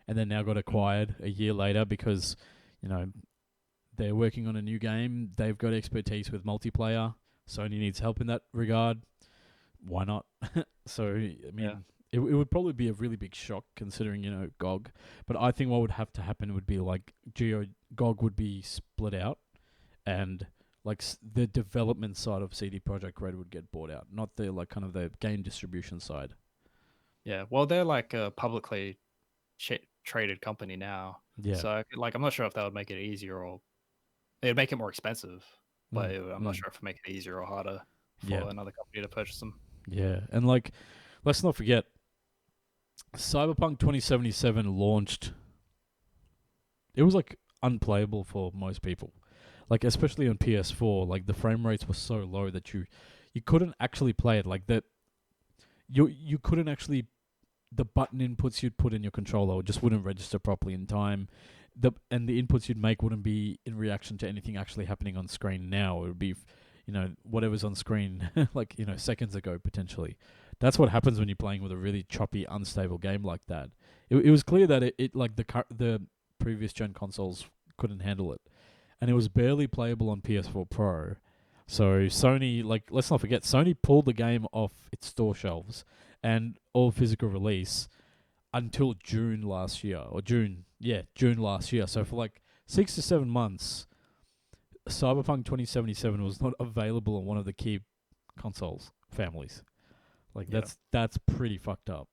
and then now got acquired a year later because, you know, they're working on a new game. They've got expertise with multiplayer. Sony needs help in that regard. Why not? So, I mean, it would probably be a really big shock considering, you know, GOG. But I think what would have to happen would be like GOG would be split out, and like the development side of CD Projekt Red would get bought out, not the like kind of the game distribution side. Yeah, well, they're like a publicly traded company now. Yeah. So like, I'm not sure if that would make it easier or it'd make it more expensive, but I'm not sure if it make it easier or harder for another company to purchase them. Yeah, and like, let's not forget, Cyberpunk 2077 launched. It was like unplayable for most people, like especially on PS4. Like the frame rates were so low that you couldn't actually play it. Like that, you couldn't actually, the button inputs you'd put in your controller just wouldn't register properly in time. The inputs you'd make wouldn't be in reaction to anything actually happening on screen now. It would be, whatever's on screen like, seconds ago potentially. That's what happens when you're playing with a really choppy, unstable game like that. It was clear that it like the previous gen consoles couldn't handle it, and it was barely playable on PS4 Pro. So Sony, like, let's not forget, Sony pulled the game off its store shelves and all physical release until June last year. June last year. So for like 6 to 7 months, Cyberpunk 2077 was not available on one of the key consoles families. Like, that's pretty fucked up.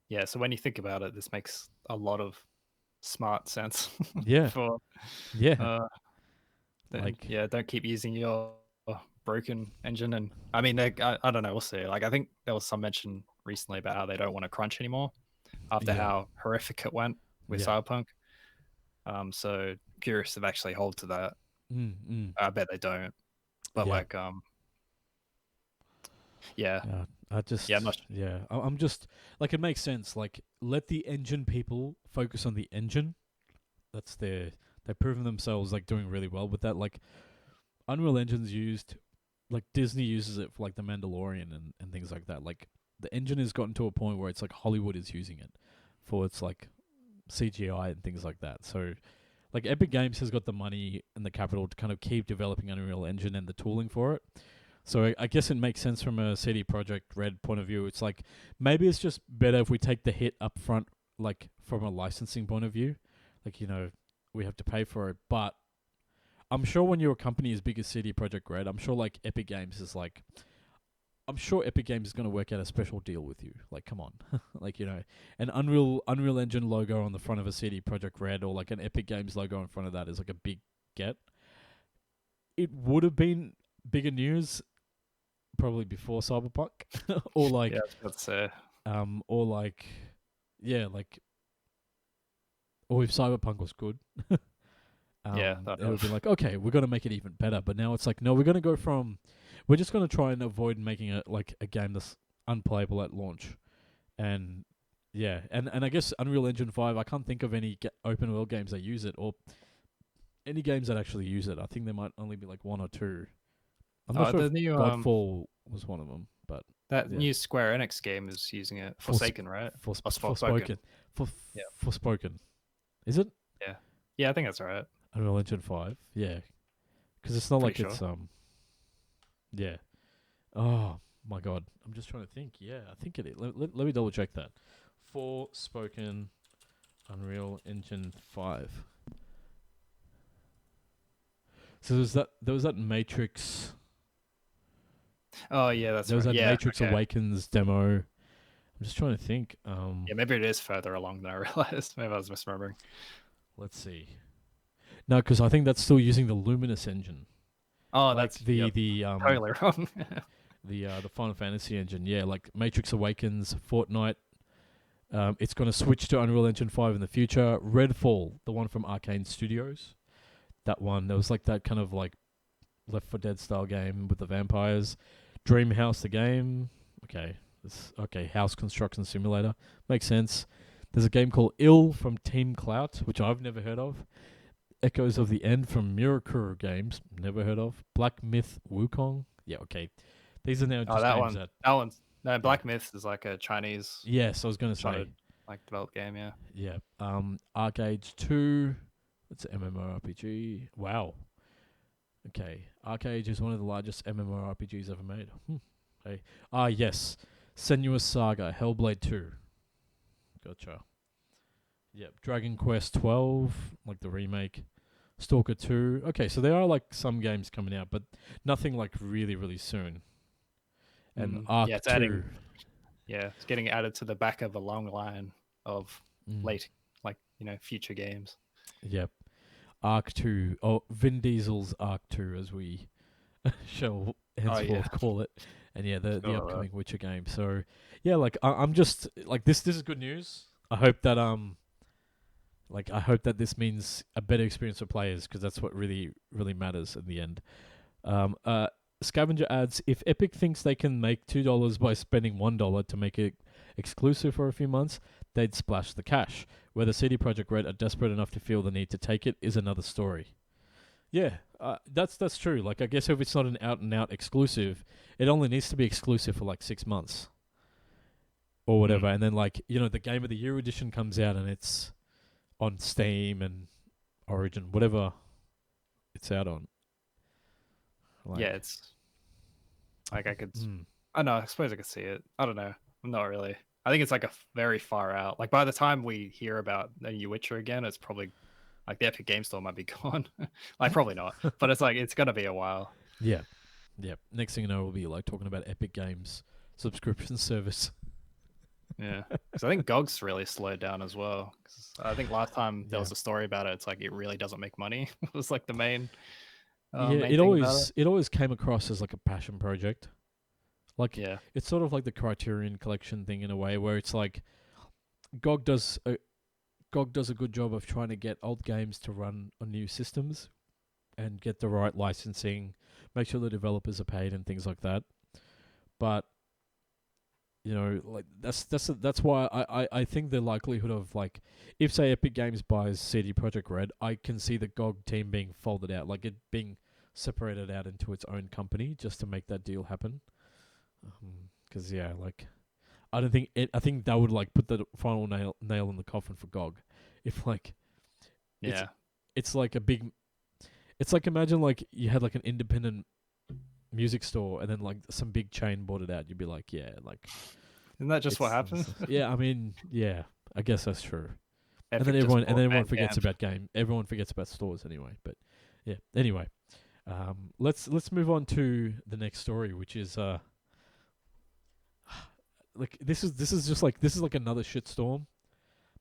Yeah, so when you think about it, this makes a lot of smart sense. Yeah. Don't keep using your broken engine. And I mean, I don't know, we'll see. Like, I think there was some mention recently about how they don't want to crunch anymore after how horrific it went with Cyberpunk. So curious if they actually hold to that. I bet they don't. But I'm just like, it makes sense. Like, let the engine people focus on the engine. That's they've proven themselves like doing really well with that. Like, Unreal Engine's used, like Disney uses it for like The Mandalorian and things like that. Like, the engine has gotten to a point where it's like Hollywood is using it for its like CGI and things like that. So like, Epic Games has got the money and the capital to kind of keep developing Unreal Engine and the tooling for it. So I guess it makes sense from a CD Projekt Red point of view. It's like, maybe it's just better if we take the hit up front, like from a licensing point of view. Like, we have to pay for it. But I'm sure when you're a company as big as CD Projekt Red, I'm sure like Epic Games is like, I'm sure Epic Games is going to work out a special deal with you. Like, come on. Like, an Unreal Engine logo on the front of a CD Projekt Red, or like an Epic Games logo in front of that is like a big get. It would have been bigger news probably before Cyberpunk, or like, or if Cyberpunk was good, it would be like, okay, we're gonna make it even better. But now it's like, no, we're just gonna try and avoid making it like a game that's unplayable at launch, and I guess Unreal Engine 5, I can't think of any open world games that use it, or any games that actually use it. I think there might only be like one or two. I'm not sure if Godfall was one of them, but that new Square Enix game is using it. Forsaken, right? Forspoken. Forspoken. Is it? Yeah, I think that's right. Unreal Engine 5, yeah. Because it's not Pretty like sure. it's yeah. Oh my god, I'm just trying to think. Yeah, I think it is. Let me double check that. Forspoken, Unreal Engine 5. So there was that Matrix. Oh yeah, that's there was right. that Matrix Awakens demo. I'm just trying to think. Maybe it is further along than I realized. Maybe I was misremembering. Let's see. No, because I think that's still using the Luminous engine. Oh, like that's the totally wrong. the Final Fantasy engine. Yeah, like Matrix Awakens, Fortnite. It's going to switch to Unreal Engine 5 in the future. Redfall, the one from Arcane Studios. That one, there was like that kind of like Left 4 Dead style game with the vampires. Dreamhouse, the game. Okay, house construction simulator. Makes sense. There's a game called Ill from Team Clout, which I've never heard of. Echoes of the End from Mirakuru Games, never heard of. Black Myth Wukong. Yeah, okay. These are now just games Black Myth is like a Chinese. Yes, I was going to say. Like developed game, yeah. Yeah. Arcade 2. It's an MMORPG. Wow. Okay. Arcade is one of the largest MMORPGs ever made. Hey. Yes. Senua's Saga, Hellblade 2. Gotcha. Yep. Dragon Quest 12, like the remake. Stalker 2. Okay, so there are like some games coming out, but nothing like really, really soon. And Arc 2. It's getting added to the back of a long line of future games. Yep. Arc 2. Oh, Vin Diesel's Arc 2, as we shall henceforth call it. And the upcoming Witcher game. So like I'm just like this is good news. I hope that this means a better experience for players, because that's what really, really matters in the end. Scavenger adds, if Epic thinks they can make $2 by spending $1 to make it exclusive for a few months, they'd splash the cash. Whether CD Projekt Red are desperate enough to feel the need to take it is another story. Yeah, that's true. Like, I guess if it's not an out-and-out exclusive, it only needs to be exclusive for like 6 months or whatever. And then, like, you know, the Game of the Year edition comes out and it's on Steam and Origin, whatever it's out on. Like, yeah, it's like I could. I know. I suppose I could see it. I don't know. Not really. I think it's like a very far out. Like by the time we hear about the new Witcher again, it's probably like the Epic Game Store might be gone. Like probably not, but it's like it's gonna be a while. Yeah. Next thing you know, we'll be like talking about Epic Games subscription service. Yeah, because I think GOG's really slowed down as well. I think last time there was a story about it. It's like it really doesn't make money. It was like the main. It always came across as like a passion project. Like, it's sort of like the Criterion Collection thing in a way, where it's like GOG does a good job of trying to get old games to run on new systems and get the right licensing, make sure the developers are paid and things like that. But you know, like that's why I think the likelihood of, like, if say Epic Games buys CD Projekt Red, I can see the GOG team being folded out, like it being separated out into its own company just to make that deal happen. Because like I think that would like put the final nail in the coffin for GOG. If like, it's like it's like, imagine like you had like an independent music store and then like some big chain bought it out. You'd be like, like, isn't that just what happened? I mean, I guess that's true. Epic and then everyone forgets about everyone forgets about stores anyway. But anyway, let's move on to the next story, which is like this is like another shitstorm,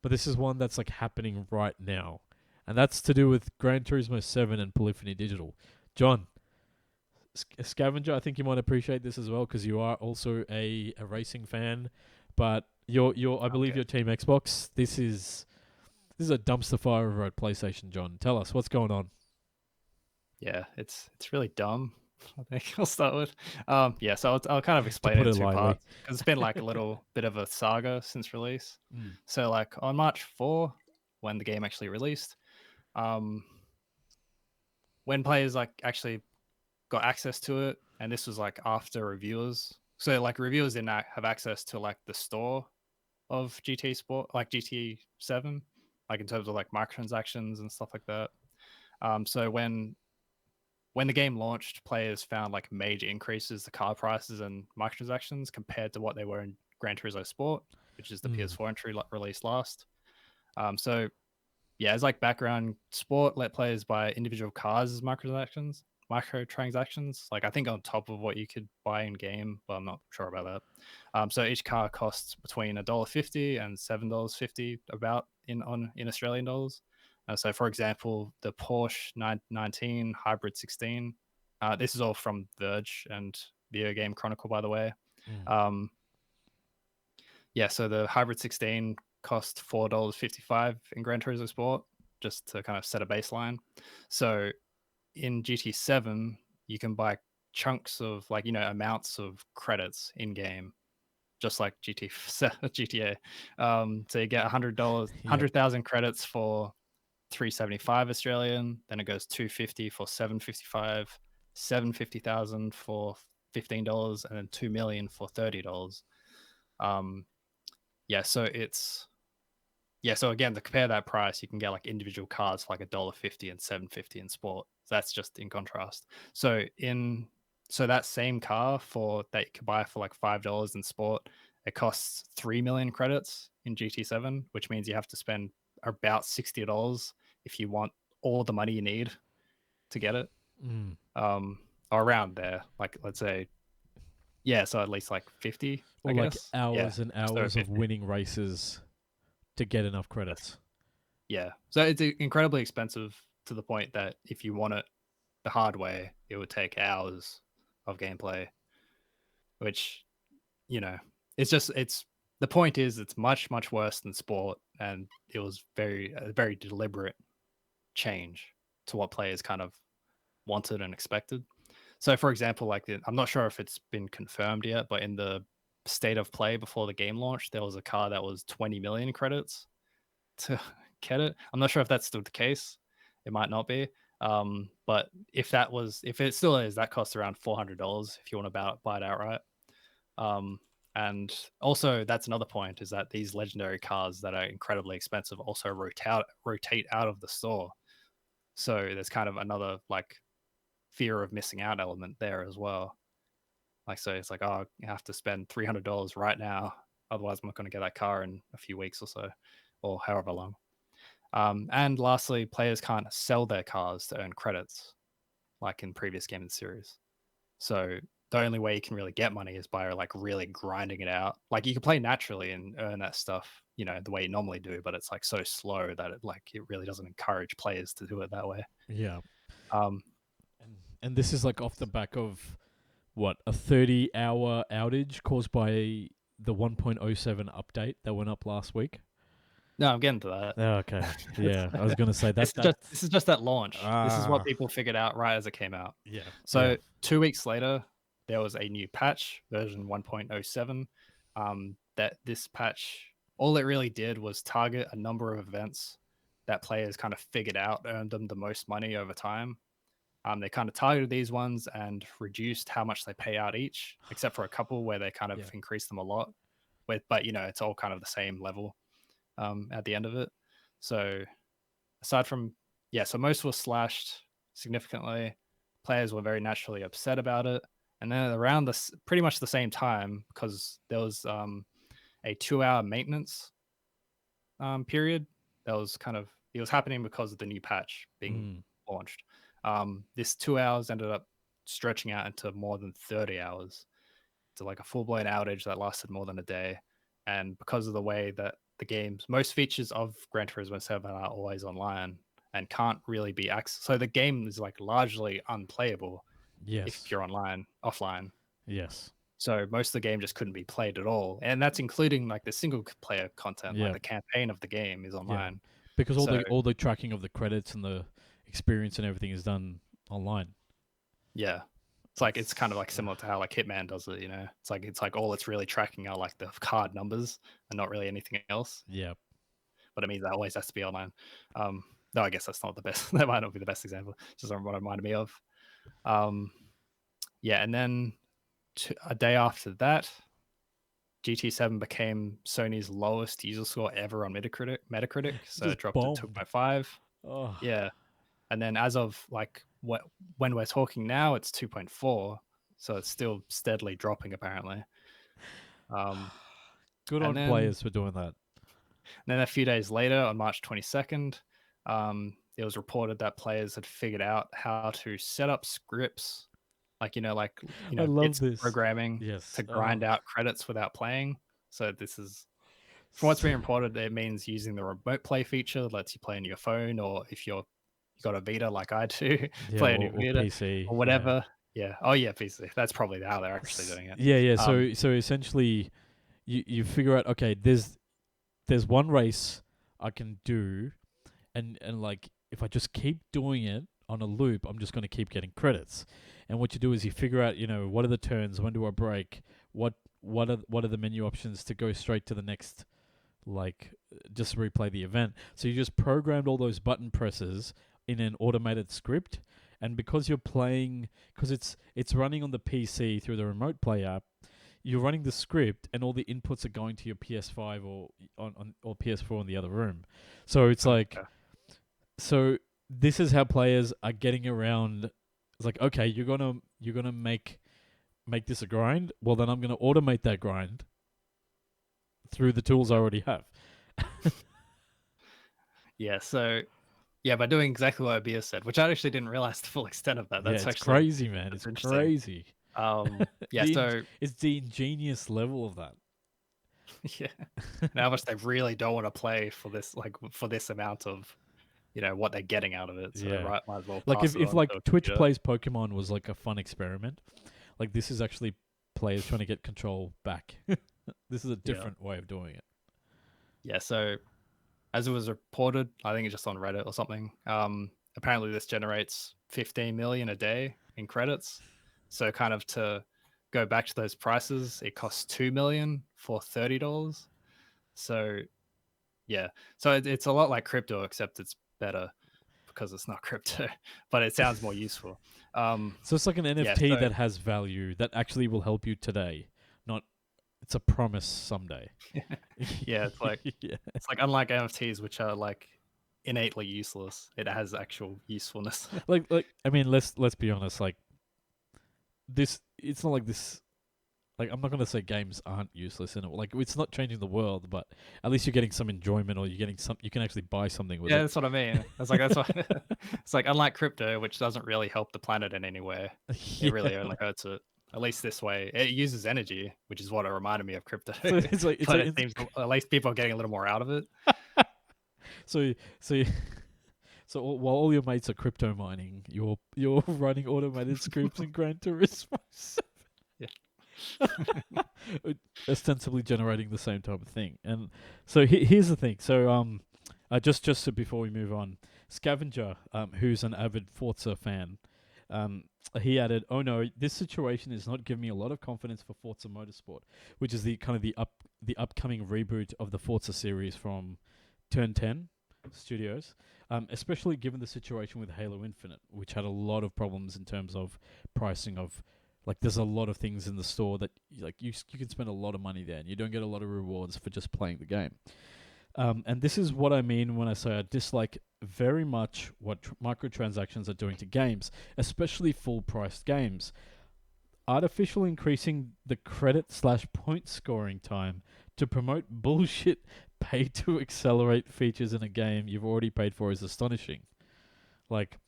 but this is one that's like happening right now, and that's to do with Gran Turismo 7 and Polyphony Digital. John, Scavenger, I think you might appreciate this as well because you are also a racing fan, but I believe you're Team Xbox. This is a dumpster fire over at PlayStation. John, tell us what's going on. Yeah, it's really dumb. I think I'll start with. So I'll kind of explain it in two parts because it's been like a little bit of a saga since release. So like on March 4, when the game actually released, when players like actually got access to it, and this was like after reviewers. So like reviewers didn't have access to like the store of GTA Sport, like GTA 7, like in terms of like microtransactions and stuff like that. So when the game launched, players found like major increases to car prices and microtransactions compared to what they were in Gran Turismo Sport, which is the PS4 entry released last. As like background, Sport let players buy individual cars as microtransactions. Like I think on top of what you could buy in game, but I'm not sure about that. So each car costs between $1.50 and $7.50 about in Australian dollars. So, for example, the Porsche 919 Hybrid 16. This is all from Verge and Video Game Chronicle, by the way. So the Hybrid 16 cost $4.55 in Gran Turismo Sport, just to kind of set a baseline. So in GT 7, you can buy chunks of like, amounts of credits in game, just like GTA. So you get $100,000 credits for 375 Australian, then it goes 250 for 755, 750,000 for $15, and then 2 million for $30. So again, to compare that price, you can get like individual cars for like $1.50 and $7.50 in Sport. So that's just in contrast. So that same car that you could buy for like $5 in Sport, it costs 3 million credits in GT7, which means you have to spend about $60 if you want all the money you need to get it. Or around there, like let's say, so at least like 50, or I like guess. hours and hours of winning races to get enough credits. So it's incredibly expensive to the point that if you want it the hard way, it would take hours of gameplay, which the point is it's much, much worse than Sport, and it was a very deliberate change to what players kind of wanted and expected. So, for example, like I'm not sure if it's been confirmed yet, but in the state of play before the game launched, there was a car that was 20 million credits to get it. I'm not sure if that's still the case. It might not be. But if it still is, that costs around $400 if you want to buy it outright. And also, that's another point, is that these legendary cars that are incredibly expensive also rotate out of the store. So there's kind of another like fear of missing out element there as well. Like, so it's like, oh, you have to spend $300 right now, otherwise I'm not going to get that car in a few weeks or so, or however long. And lastly, players can't sell their cars to earn credits, like in previous games in the series. So the only way you can really get money is by like really grinding it out. Like, you can play naturally and earn that stuff, the way you normally do, but it's like so slow that it really doesn't encourage players to do it that way. Yeah. Um, and this is like off the back of what, a 30-hour outage caused by the 1.07 update that went up last week. No, I'm getting to that. Oh, okay. Yeah, I was going to say that. This is just at launch. This is what people figured out right as it came out. Yeah. So 2 weeks later, there was a new patch, version 1.07. That this patch, all it really did was target a number of events that players kind of figured out earned them the most money over time. They kind of targeted these ones and reduced how much they pay out each, except for a couple where they kind of increased them a lot. But it's all kind of the same level at the end of it. So aside from, so most were slashed significantly. Players were very naturally upset about it. And then around pretty much the same time, because there was a 2-hour maintenance period that was it was happening because of the new patch being launched. This 2 hours ended up stretching out into more than 30 hours to like a full-blown outage that lasted more than a day. And because of the way that most features of Gran Turismo 7 are always online and can't really be accessed, so the game is like largely unplayable if you're offline. Yes. So most of the game just couldn't be played at all, and that's including like the single player content. Like the campaign of the game is online, because all the tracking of the credits and the experience and everything is done online. Yeah, it's kind of like similar to how like Hitman does it. It's like all it's really tracking are like the card numbers and not really anything else. Yeah, but it means that always has to be online. No, I guess that's not the best. That might not be the best example. Just what it reminded me of. And then a day after that, GT7 became Sony's lowest user score ever on Metacritic. So it dropped to 2.5. Oh. Yeah. And then as of like when we're talking now, it's 2.4. So it's still steadily dropping, apparently. Good on players for doing that. And then a few days later, on March 22nd, it was reported that players had figured out how to set up scripts, I love this programming to grind out credits without playing. So this is, from what's being reported, it means using the remote play feature that lets you play on your phone, or if you got a Vita like I do, play on your Vita PC, or whatever. Yeah. Oh yeah, PC. That's probably how they're actually doing it. Yeah. So essentially, you figure out, okay, there's one race I can do, and like if I just keep doing it on a loop, I'm just going to keep getting credits. And what you do is you figure out, what are the turns, when do I brake, what are the menu options to go straight to the next, like just replay the event. So you just programmed all those button presses in an automated script, and because you're playing, because it's running on the PC through the remote play app, you're running the script, and all the inputs are going to your PS5 or PS4 in the other room. So it's like, so this is how players are getting around. It's like, okay, you're gonna make this a grind. Well, then I'm gonna automate that grind through the tools I already have. So by doing exactly what Abir said, which I actually didn't realize the full extent of that. That's it's actually crazy, man. It's crazy. So it's the ingenious level of that. Yeah, and how much they really don't want to play for this, like for this amount of, what they're getting out of it. So they might as well. Like if like Twitch plays Pokemon was like a fun experiment, like this is actually players trying to get control back. This is a different way of doing it. Yeah. So as it was reported, I think it's just on Reddit or something. Apparently this generates 15 million a day in credits. So kind of to go back to those prices, it costs $2 million for $30. So yeah, so it's a lot like crypto, except it's better because it's not crypto, but it sounds more useful. So it's like an NFT that has value that actually will help you today, not it's a promise someday. Yeah, it's like it's like unlike NFTs, which are like innately useless. It has actual usefulness. like I mean, let's be honest. Like this, it's not like this. Like I'm not gonna say games aren't useless in it. Like it's not changing the world, but at least you're getting some enjoyment, or you're getting some. You can actually buy something with it. Yeah, that's what I mean. It's like that's what it's like. Unlike crypto, which doesn't really help the planet in any way, it really only hurts it. At least this way, it uses energy, which is what it reminded me of crypto. So it's like, but it seems at least people are getting a little more out of it. So while all your mates are crypto mining, you're running automated scripts in Gran Turismo 7. Yeah. Ostensibly generating the same type of thing. And so here's the thing. So just so before we move on, Scavenger, who's an avid Forza fan, he added, "Oh no, this situation is not giving me a lot of confidence for Forza Motorsport, which is the kind of the upcoming reboot of the Forza series from Turn 10 Studios, especially given the situation with Halo Infinite, which had a lot of problems in terms of pricing of, like, there's a lot of things in the store that like you can spend a lot of money there and you don't get a lot of rewards for just playing the game. And this is what I mean when I say I dislike very much what microtransactions are doing to games, especially full-priced games. Artificially increasing the credit/point scoring time to promote bullshit pay-to-accelerate features in a game you've already paid for is astonishing. Like,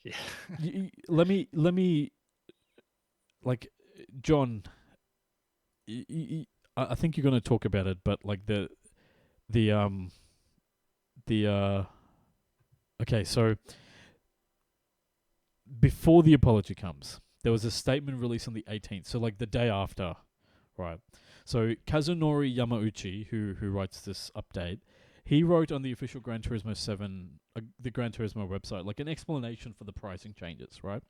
yeah. Let me, like, John, I think you're going to talk about it, but like okay, so before the apology comes, there was a statement released on the 18th, so like the day after, right? So Kazunori Yamauchi, who writes this update, he wrote on the official Gran Turismo 7, the Gran Turismo website, like an explanation for the pricing changes, right?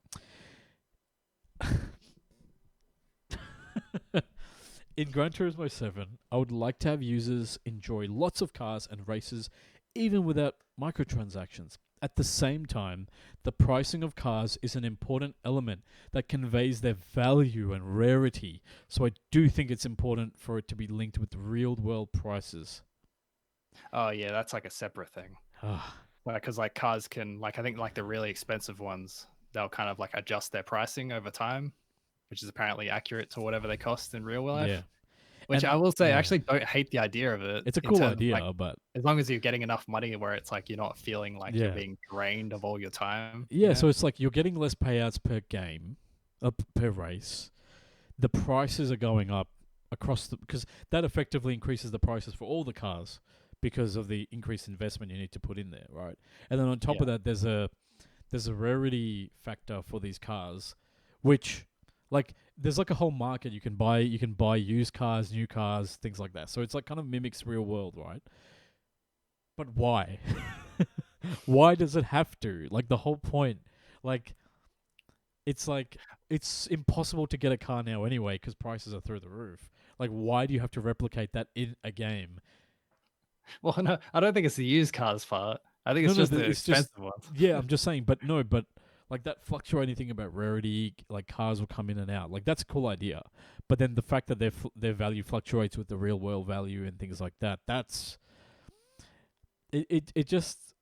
In Gran Turismo 7, I would like to have users enjoy lots of cars and races even without microtransactions. At the same time, the pricing of cars is an important element that conveys their value and rarity, so I do think it's important for it to be linked with real-world prices. Oh yeah, that's like a separate thing. Because like cars can, like, I think like the really expensive ones, they'll kind of like adjust their pricing over time, which is apparently accurate to whatever they cost in real life. Yeah. Which, and I will say, I actually don't hate the idea of it. It's a cool idea, like, but as long as you're getting enough money where it's like you're not feeling like you're being drained of all your time. Yeah, so it's like you're getting less payouts per game, per race. The prices are going up across because that effectively increases the prices for all the cars because of the increased investment you need to put in there, right? And then on top of that, there's a rarity factor for these cars, which, like, there's like a whole market you can buy used cars, new cars, things like that. So it's like kind of mimics real world, right? But why? Why does it have to? Like, the whole point, like it's impossible to get a car now anyway because prices are through the roof. Like, why do you have to replicate that in a game? Well, no, I don't think it's the used cars part. I think it's just the expensive ones. Yeah, I'm just saying, but like that fluctuating thing about rarity, like cars will come in and out. Like, that's a cool idea. But then the fact that their value fluctuates with the real world value and things like that, that's it just,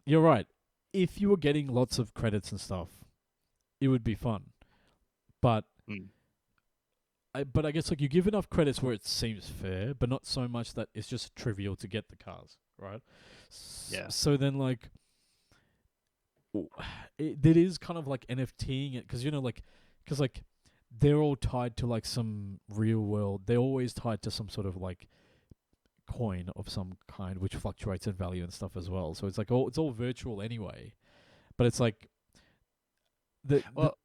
you're right. If you were getting lots of credits and stuff, it would be fun. But I guess, like, you give enough credits where it seems fair, but not so much that it's just trivial to get the cars, right? Yeah. So then, like, it is kind of like NFTing it, because, you know, like, they're all tied to like some real world. They're always tied to some sort of like coin of some kind, which fluctuates in value and stuff as well. So it's like it's all virtual anyway. But it's like yeah. Well,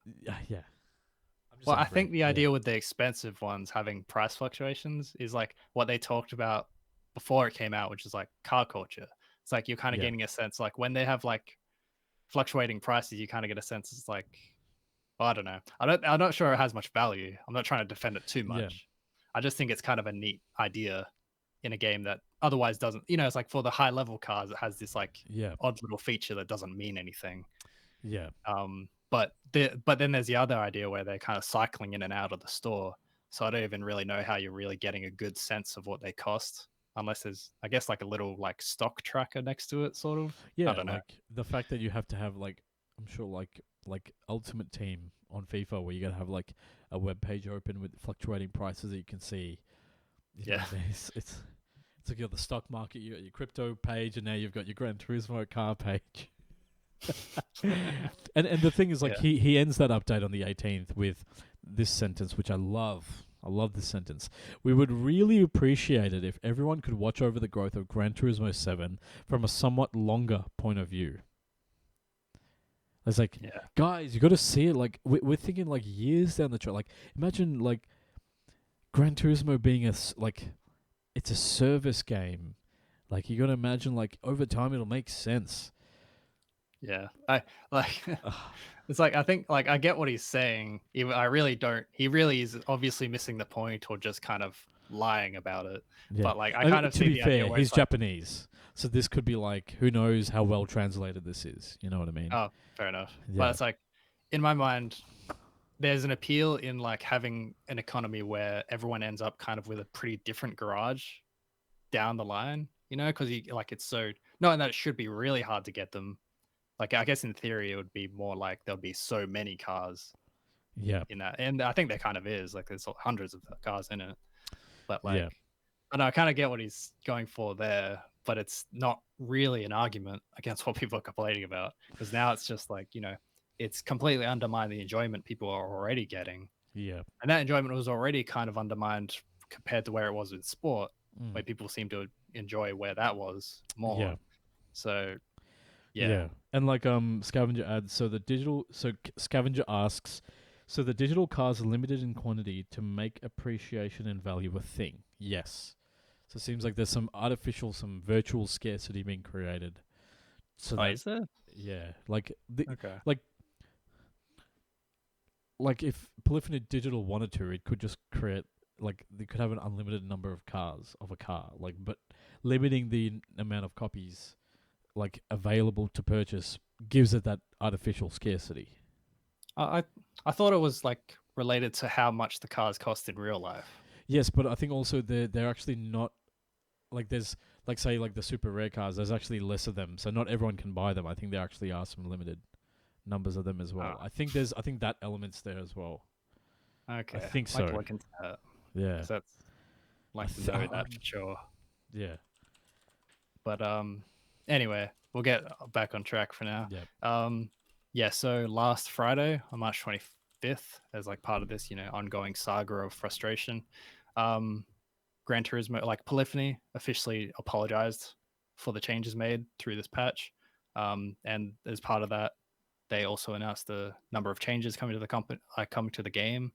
I think the idea with the expensive ones having price fluctuations is like what they talked about before it came out, which is like car culture. It's like you're kind of getting a sense, like when they have like fluctuating prices, you kind of get a sense it's like Well, I don't know. I'm not sure it has much value. I'm not trying to defend it too much. Yeah. I just think it's kind of a neat idea in a game that otherwise doesn't. It's like for the high level cars, it has this like Yeah. odd little feature that doesn't mean anything. Yeah. But then there's the other idea where they're kind of cycling in and out of the store. So I don't even really know how you're really getting a good sense of what they cost, unless there's, I guess, like a little like stock tracker next to it, sort of. Yeah, I don't know. like the fact that you have to have like, I'm sure like Ultimate Team on FIFA, where you gotta have like a web page open with fluctuating prices that you can see. Yeah. It's like you got the stock market, you got your crypto page, and now you've got your Gran Turismo car page. and the thing is, like, he ends that update on the 18th with this sentence, which I love. I love this sentence. We would really appreciate it if everyone could watch over the growth of Gran Turismo 7 from a somewhat longer point of view. It's like, guys, you got to see it. Like, we're thinking like years down the track. Like, imagine like Gran Turismo being it's a service game. Like, you got to imagine like over time it'll make sense. Yeah, I like. It's like I think like I get what he's saying. I really don't. He really is obviously missing the point, or just kind of lying about it. Yeah. But like I kind of to see be the fair, idea where he's it's like, Japanese, so this could be like, who knows how well translated this is. You know what I mean? oh, fair enough. Yeah. But it's like in my mind, there's an appeal in like having an economy where everyone ends up kind of with a pretty different garage down the line. Because it's so not that it should be really hard to get them. Like, I guess in theory, it would be more like there'll be so many cars in that. And I think there kind of is. Like, there's hundreds of cars in it. But, like, I don't know, I kind of get what he's going for there, but it's not really an argument against what people are complaining about. Because now it's just like, it's completely undermined the enjoyment people are already getting. Yeah. And that enjoyment was already kind of undermined compared to where it was in sport, where people seem to enjoy where that was more. Yeah. So... Yeah. And like Scavenger adds, Scavenger asks, so the digital cars are limited in quantity to make appreciation and value a thing. Yes. So it seems like there's some virtual scarcity being created. So is there? Yeah. Like like if Polyphony Digital wanted to, it could just create like they could have an unlimited number of cars of a car, like, but limiting the amount of copies like available to purchase gives it that artificial scarcity. I thought it was like related to how much the cars cost in real life. Yes, but I think also they're actually not like, there's like, say like the super rare cars, there's actually less of them, so not everyone can buy them. I think there actually are some limited numbers of them as well. I think that element's there as well. Okay, I think so. Like look into that. Yeah, that's like to know that for sure. Yeah, but anyway, we'll get back on track for now. Yeah. So last Friday on March 25th, as like part of this, ongoing saga of frustration, Gran Turismo, like Polyphony, officially apologized for the changes made through this patch. And as part of that, they also announced a number of changes coming to the game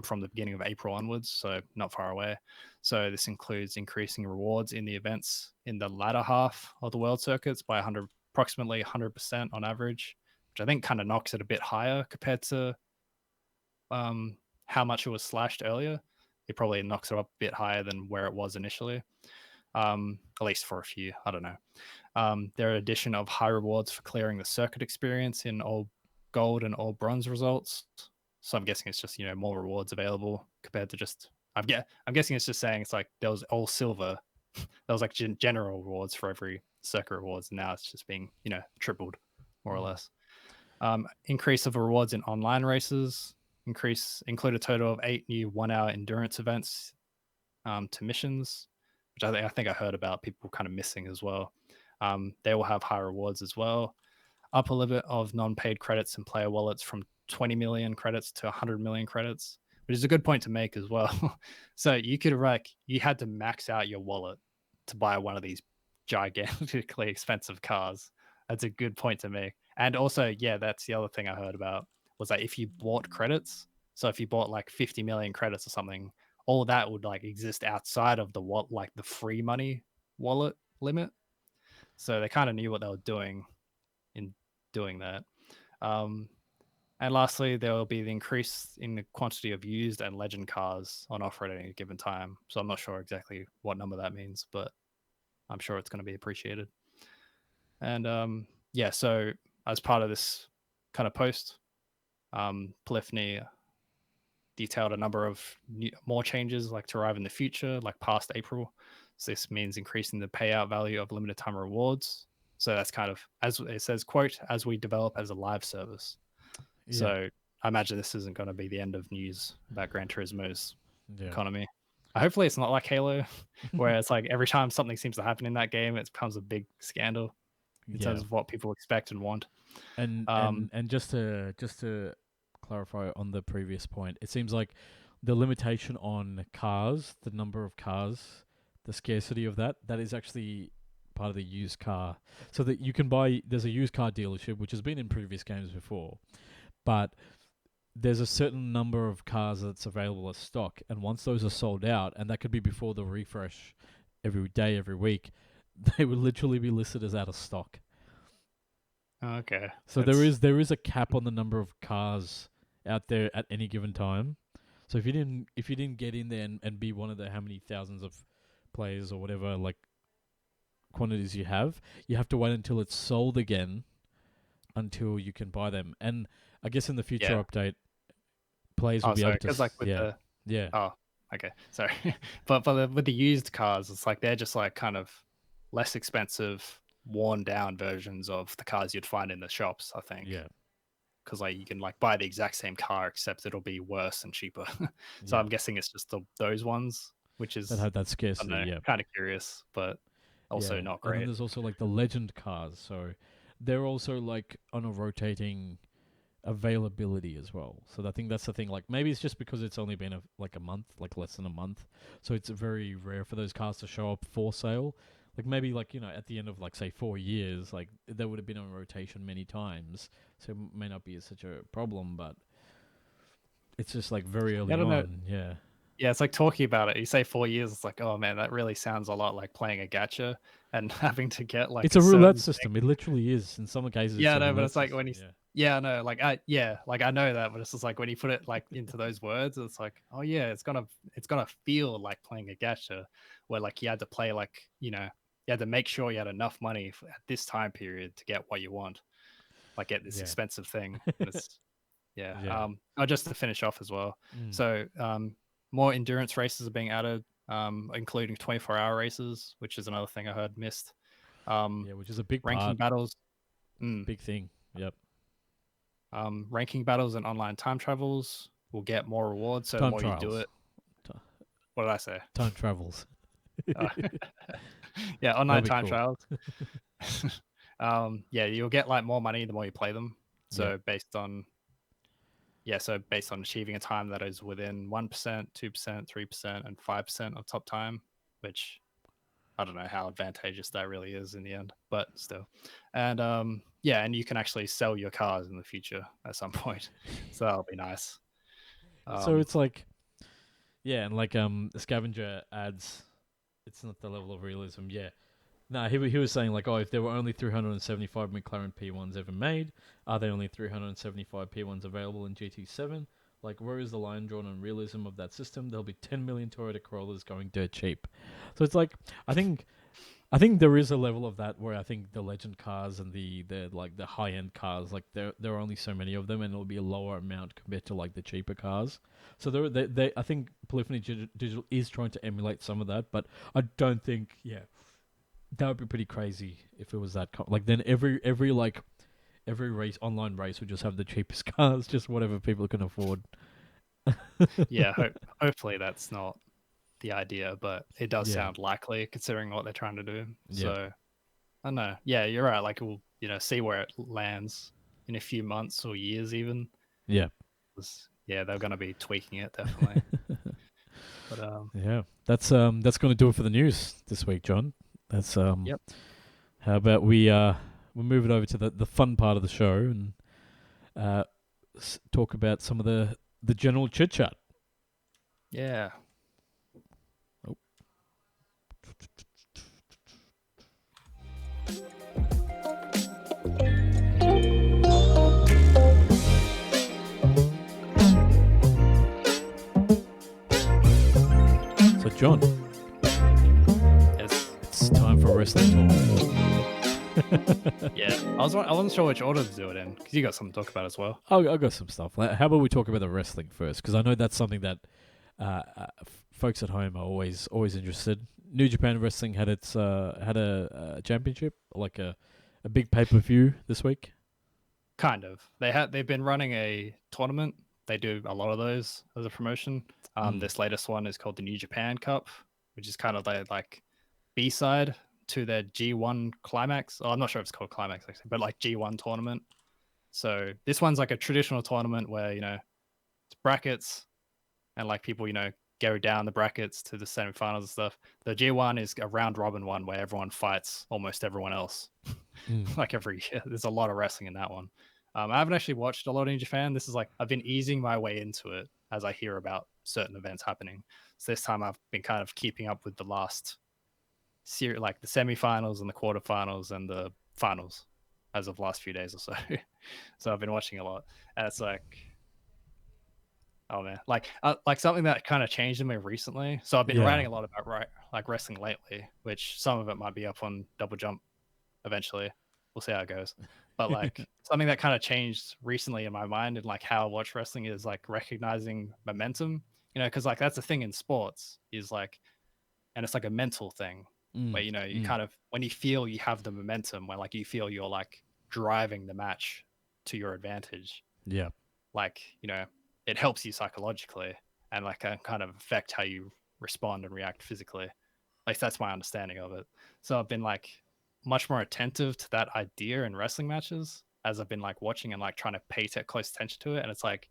from the beginning of April onwards, so not far away. So this includes increasing rewards in the events in the latter half of the world circuits by approximately 100% on average, which I think kind of knocks it a bit higher compared to how much it was slashed earlier. It probably knocks it up a bit higher than where it was initially, at least for a few. I don't know. There are addition of high rewards for clearing the circuit experience in all gold and all bronze results. So I'm guessing it's just, more rewards available compared to just, I'm guessing it's just saying it's like there was all silver. There was like general rewards for every circuit rewards. And now it's just being, tripled more or less. Increase of rewards in online races. Include a total of 8 new 1-hour endurance events to missions, which I think I heard about people kind of missing as well. They will have high rewards as well. Upper limit of non-paid credits in player wallets from 20 million credits to 100 million credits, which is a good point to make as well. So you had to max out your wallet to buy one of these gigantically expensive cars. That's a good point to make. And also, that's the other thing I heard about was that if you bought credits, so if you bought like 50 million credits or something, all that would like exist outside of the free money wallet limit. So they kind of knew what they were doing in doing that. And lastly, there will be the increase in the quantity of used and legend cars on offer at any given time. So I'm not sure exactly what number that means, but I'm sure it's going to be appreciated. And yeah, so as part of this kind of post, Polyphony detailed a number of more changes like to arrive in the future, like past April. So this means increasing the payout value of limited time rewards. So that's kind of, as it says, quote, as we develop as a live service. Yeah. So I imagine this isn't going to be the end of news about Gran Turismo's economy. Hopefully it's not like Halo, where it's like every time something seems to happen in that game, it becomes a big scandal in terms of what people expect and want. And just to clarify on the previous point, it seems like the limitation on cars, the number of cars, the scarcity of that is actually part of the used car. So that you can buy, there's a used car dealership, which has been in previous games before, but there's a certain number of cars that's available as stock, and once those are sold out, and that could be before the refresh every day, every week, they would literally be listed as out of stock. Okay. So there is a cap on the number of cars out there at any given time. So if you didn't get in there and be one of the how many thousands of players or whatever like quantities you have to wait until it's sold again until you can buy them. And I guess in the future update, players will be able to. Like with Oh, okay. Sorry, but with the used cars, it's like they're just like kind of less expensive, worn down versions of the cars you'd find in the shops, I think. Yeah. Because like you can like buy the exact same car except it'll be worse and cheaper. So I'm guessing it's just those ones, which is that have that scarcity. Kind of curious, but also not great. And then there's also like the legend cars, so they're also like on a rotating availability as well. So I think that's the thing. Like maybe it's just because it's only been a month, like less than a month, so it's very rare for those cars to show up for sale. Like maybe like, you know, at the end of like say 4 years, like they would have been on rotation many times, so it may not be such a problem, but it's just like very early on. Yeah. Yeah, it's like talking about it. You say 4 years, it's like, oh man, that really sounds a lot like playing a gacha and having to get like it's a roulette system. It literally is in some cases. Yeah, no, but it's like when you no, like I know that, but it's just like when you put it like into those words, it's like, oh yeah, it's gonna feel like playing a gacha, where like you had to play like, you know, you had to make sure you had enough money at this time period to get what you want, like get this expensive thing. Just to finish off as well. So more endurance races are being added, including 24-hour races, which is another thing I heard missed. Which is a big ranking battles. Big thing. Yep. Ranking battles and online time travels will get more rewards. So the more you do it. What did I say? Time travels. Online time trials. You'll get like more money the more you play them. So based on achieving a time that is within 1%, 2%, 3%, and 5% of top time, which I don't know how advantageous that really is in the end, but still. And and you can actually sell your cars in the future at some point. So that'll be nice. So it's like, and like the scavenger adds, it's not the level of realism. Yeah. No, he was saying like, if there were only 375 McLaren P1s ever made, are there only 375 P1s available in GT7? Like, where is the line drawn on realism of that system? There'll be 10 million Toyota Corollas going dirt cheap. So it's like, I think there is a level of that where I think the legend cars and the like the high end cars, like there are only so many of them, and it'll be a lower amount compared to like the cheaper cars. So they I think Polyphony Digital is trying to emulate some of that, but I don't think that would be pretty crazy if it was that. Like then every race, online race, would just have the cheapest cars, just whatever people can afford. Hopefully that's not the idea, but it does sound likely considering what they're trying to do. So I don't know. Yeah, you're right. Like we'll see where it lands in a few months or years even. Yeah. They're going to be tweaking it definitely. But that's going to do it for the news this week, John. That's How about we move it over to the fun part of the show and talk about some of the general chit chat. Yeah. Oh. John, it's time for wrestling talk. Yeah, I wasn't sure which order to do it in because you got something to talk about as well. I got some stuff. How about we talk about the wrestling first? Because I know that's something that folks at home are always interested. New Japan Wrestling had its had a championship, like a big pay-per-view this week. Kind of. They've been running a tournament. They do a lot of those as a promotion. This latest one is called the New Japan Cup, which is kind of their like B-side to their G1 Climax. Oh, I'm not sure if it's called Climax actually, but like G1 tournament. So this one's like a traditional tournament where, it's brackets and like people, go down the brackets to the semifinals and stuff. The G1 is a round robin one where everyone fights almost everyone else. Like every year. There's a lot of wrestling in that one. I haven't actually watched a lot of New Japan. This is like, I've been easing my way into it as I hear about certain events happening. So this time I've been kind of keeping up with the last series, like the semifinals and the quarterfinals and the finals as of last few days or so. So I've been watching a lot, and it's like, oh man, like something that kind of changed in me recently. So I've been writing a lot about like wrestling lately, which some of it might be up on Doublejump eventually. We'll see how it goes. But like something that kind of changed recently in my mind and like how I watch wrestling is like recognizing momentum, because like that's a thing in sports is like, and it's like a mental thing where, you kind of, when you feel you have the momentum, when like you feel you're like driving the match to your advantage. Yeah. Like, it helps you psychologically and like kind of affect how you respond and react physically. At least that's my understanding of it. So I've been like much more attentive to that idea in wrestling matches as I've been like watching and like trying to pay close attention to it. And it's like,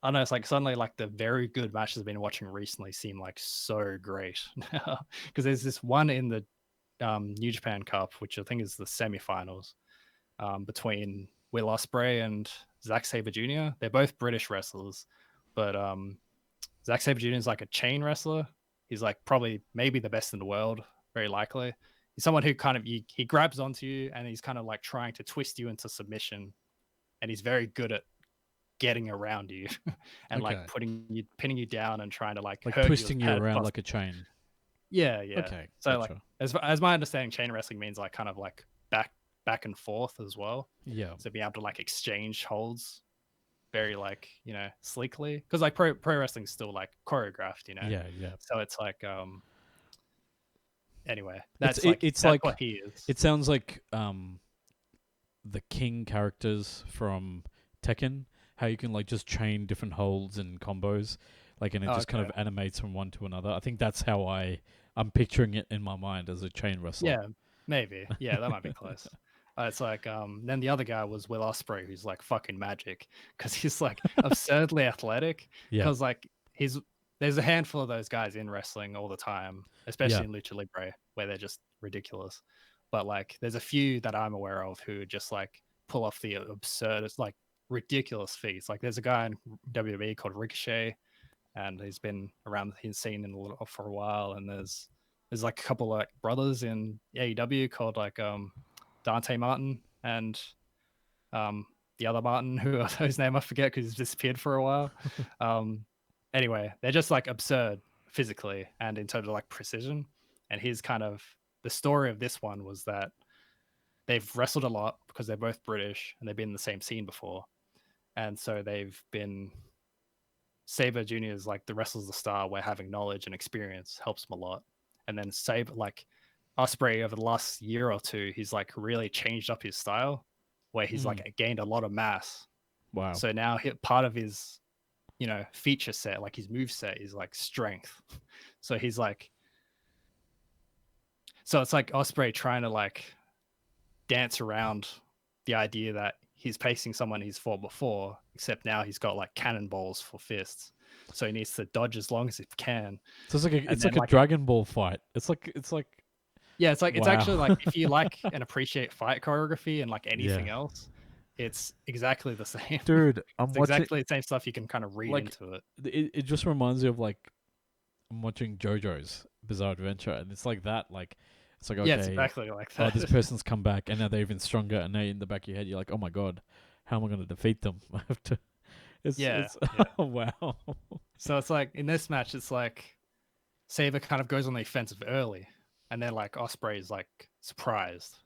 I don't know, it's like suddenly like the very good matches I've been watching recently seem like so great now. Because there's this one in the New Japan Cup, which I think is the semifinals, between Will Ospreay and Zack Sabre Jr. They're both British wrestlers, but Zack Sabre Jr. is like a chain wrestler. He's like probably maybe the best in the world, very likely. He's someone who kind of he grabs onto you and he's kind of like trying to twist you into submission, and he's very good at getting around you and like pinning you down and trying to like hurt twisting you around like a chain. Yeah. Okay. So like as my understanding, chain wrestling means like kind of like back and forth as well. Yeah. So being able to like exchange holds very like, sleekly, because like pro wrestling's still like choreographed, Yeah. So it's like anyway, that's like what he is. It sounds like the King characters from Tekken, how you can like just chain different holds and combos, like, and it just kind of animates from one to another. I think that's how I'm picturing it in my mind as a chain wrestler. Yeah, maybe. Yeah, that might be close. It's like then the other guy was Will Ospreay, who's like fucking magic because he's like absurdly athletic. Because like there's a handful of those guys in wrestling all the time, especially in Lucha Libre, where they're just ridiculous. But like there's a few that I'm aware of who just like pull off the absurdest, like ridiculous feats. Like there's a guy in WWE called Ricochet, and he's been around his scene for a while. And there's like a couple like brothers in AEW called like Dante Martin and the other Martin, whose name I forget because he's disappeared for a while. Anyway, they're just like absurd physically and in terms of like precision. And his kind of the story of this one was that they've wrestled a lot because they're both British and they've been in the same scene before. And so they've been Sabre Jr. is like the wrestler's the star where having knowledge and experience helps him a lot. And then Sabre, like Ospreay over the last year or two, he's like really changed up his style where he's like gained a lot of mass. Wow. So now part of his, feature set, like his move set is like strength. So he's like, so it's like Ospreay trying to like dance around the idea that he's pacing someone he's fought before, except now he's got like cannonballs for fists. So he needs to dodge as long as he can. So it's like a Dragon Ball fight. It's like yeah, it's like it's actually like if you like and appreciate fight choreography and like anything else, it's exactly the same. Dude, exactly the same stuff you can kind of read into it. It just reminds me of like I'm watching JoJo's Bizarre Adventure, and it's like that. Like it's like, okay, it's exactly like that. Oh, this person's come back, and now they're even stronger. And now in the back of your head, you're like, oh my god, how am I going to defeat them? I have to. It's, oh, wow. So it's like in this match, it's like Saber kind of goes on the offensive early, and then like Osprey is like surprised,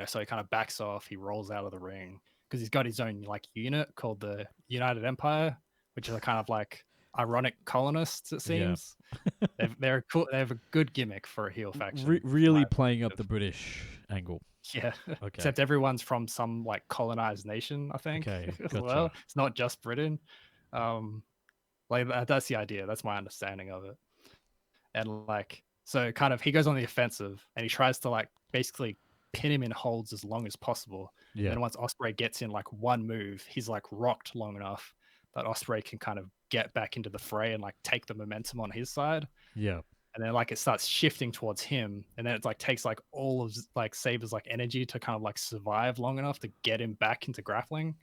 so he kind of backs off. He rolls out of the ring because he's got his own like unit called the United Empire, which is a kind of like ironic colonists. It seems they're cool. They have a good gimmick for a heel faction. Really playing up the British angle. Yeah. Okay. Except everyone's from some like colonized nation, I think. Okay. As Gotcha. well, it's not just Britain. Like that's the idea. That's my understanding of it. And like, so kind of he goes on the offensive and he tries to like basically pin him in holds as long as possible. Yeah. And once Osprey gets in like one move, he's like rocked long enough that Osprey can kind of get back into the fray and like take the momentum on his side. Yeah. And then like it starts shifting towards him, and then it like takes like all of like Saber's like energy to kind of like survive long enough to get him back into grappling,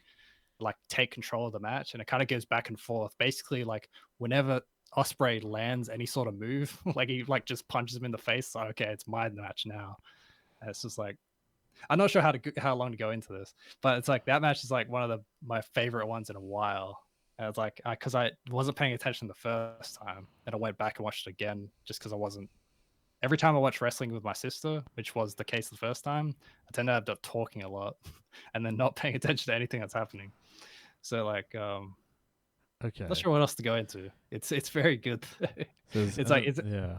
like take control of the match. And it kind of goes back and forth. Basically, like whenever Osprey lands any sort of move, like he like just punches him in the face. Like, okay, it's my match now. And it's just like, I'm not sure how long to go into this, but it's like that match is like one of my favorite ones in a while. And it's like, because I wasn't paying attention the first time, and I went back and watched it again just because I wasn't. Every time I watch wrestling with my sister, which was the case the first time, I tend to end up talking a lot and then not paying attention to anything that's happening. So like, okay, not sure what else to go into. It's very good. Yeah.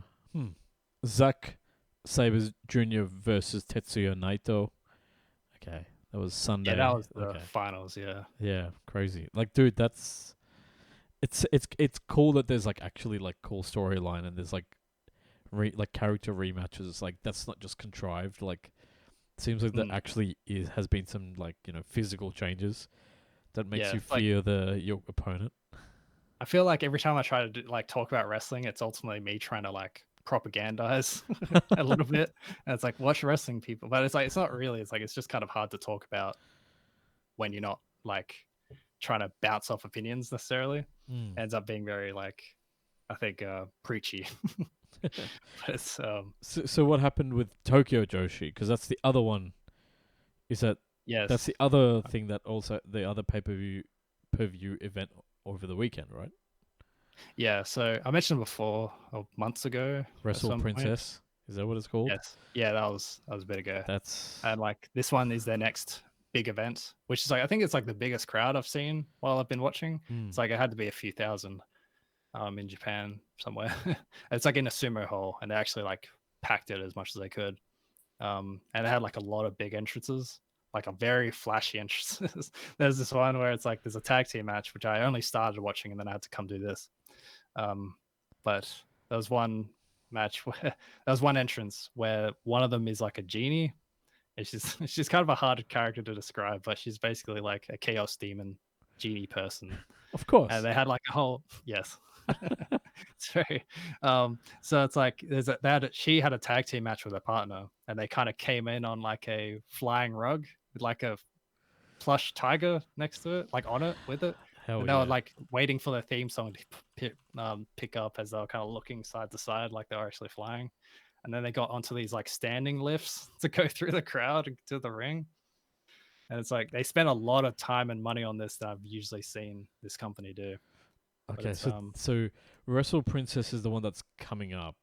Zack Sabre Jr. versus Tetsuya Naito. Okay, that was Sunday. Yeah, that was the finals. Yeah. Yeah, crazy. Like, dude, it's cool that there's like actually like cool storyline and there's like character rematches. Like that's not just contrived. Like, it seems like there actually has been some like physical changes that makes you fear your opponent. I feel like every time I try to talk about wrestling, it's ultimately me trying to like propagandize a little bit. And it's like, watch wrestling, people. But it's like, it's not really. It's like, it's just kind of hard to talk about when you're not like trying to bounce off opinions necessarily. Ends up being very like, I think, preachy. But it's so what happened with Tokyo Joshi? Because that's the other one. Is that that's the other thing that also the other pay-per-view event over the weekend, right? Yeah, so I mentioned before months ago. Wrestle Princess, is that what it's called? Yes. Yeah, that was a bit ago. And like this one is their next big event, which is like I think it's like the biggest crowd I've seen while I've been watching. It's like it had to be a few thousand in Japan somewhere. It's like in a sumo hall, and they actually like packed it as much as they could. And it had like a lot of big entrances, like a very flashy entrances. There's this one where it's like there's a tag team match, which I only started watching and then I had to come do this. But there was one match where there was one entrance where one of them is like a genie. She's kind of a hard character to describe, but she's basically like a chaos demon genie person. Of course. And they had like a whole it's very so it's like she had a tag team match with her partner, and they kind of came in on like a flying rug with like a plush tiger next to it, like on it with it. And they were like waiting for their theme song to pick up as they were kind of looking side to side like they were actually flying. And then they got onto these like standing lifts to go through the crowd to the ring. And it's like they spent a lot of time and money on this that I've usually seen this company do. Okay, so Wrestle Princess is the one that's coming up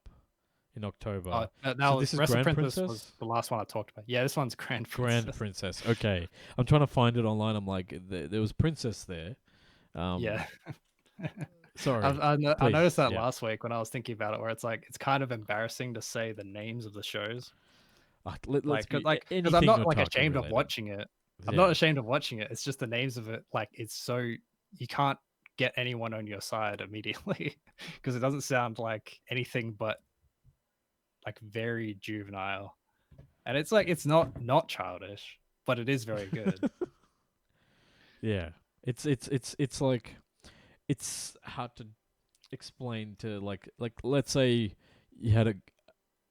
in October. This is Wrestle Princess was the last one I talked about. Yeah, this one's Grand Princess. Grand Princess. Okay, I'm trying to find it online. I'm like, there was Princess there. Yeah. Sorry. I noticed that last week when I was thinking about it, where it's like it's kind of embarrassing to say the names of the shows. Because I'm not like ashamed of watching it. I'm not ashamed of watching it. It's just the names of it. Like it's so you can't get anyone on your side immediately because it doesn't sound like anything but like very juvenile. And it's like it's not childish, but it is very good. Yeah. It's like it's hard to explain to like let's say you had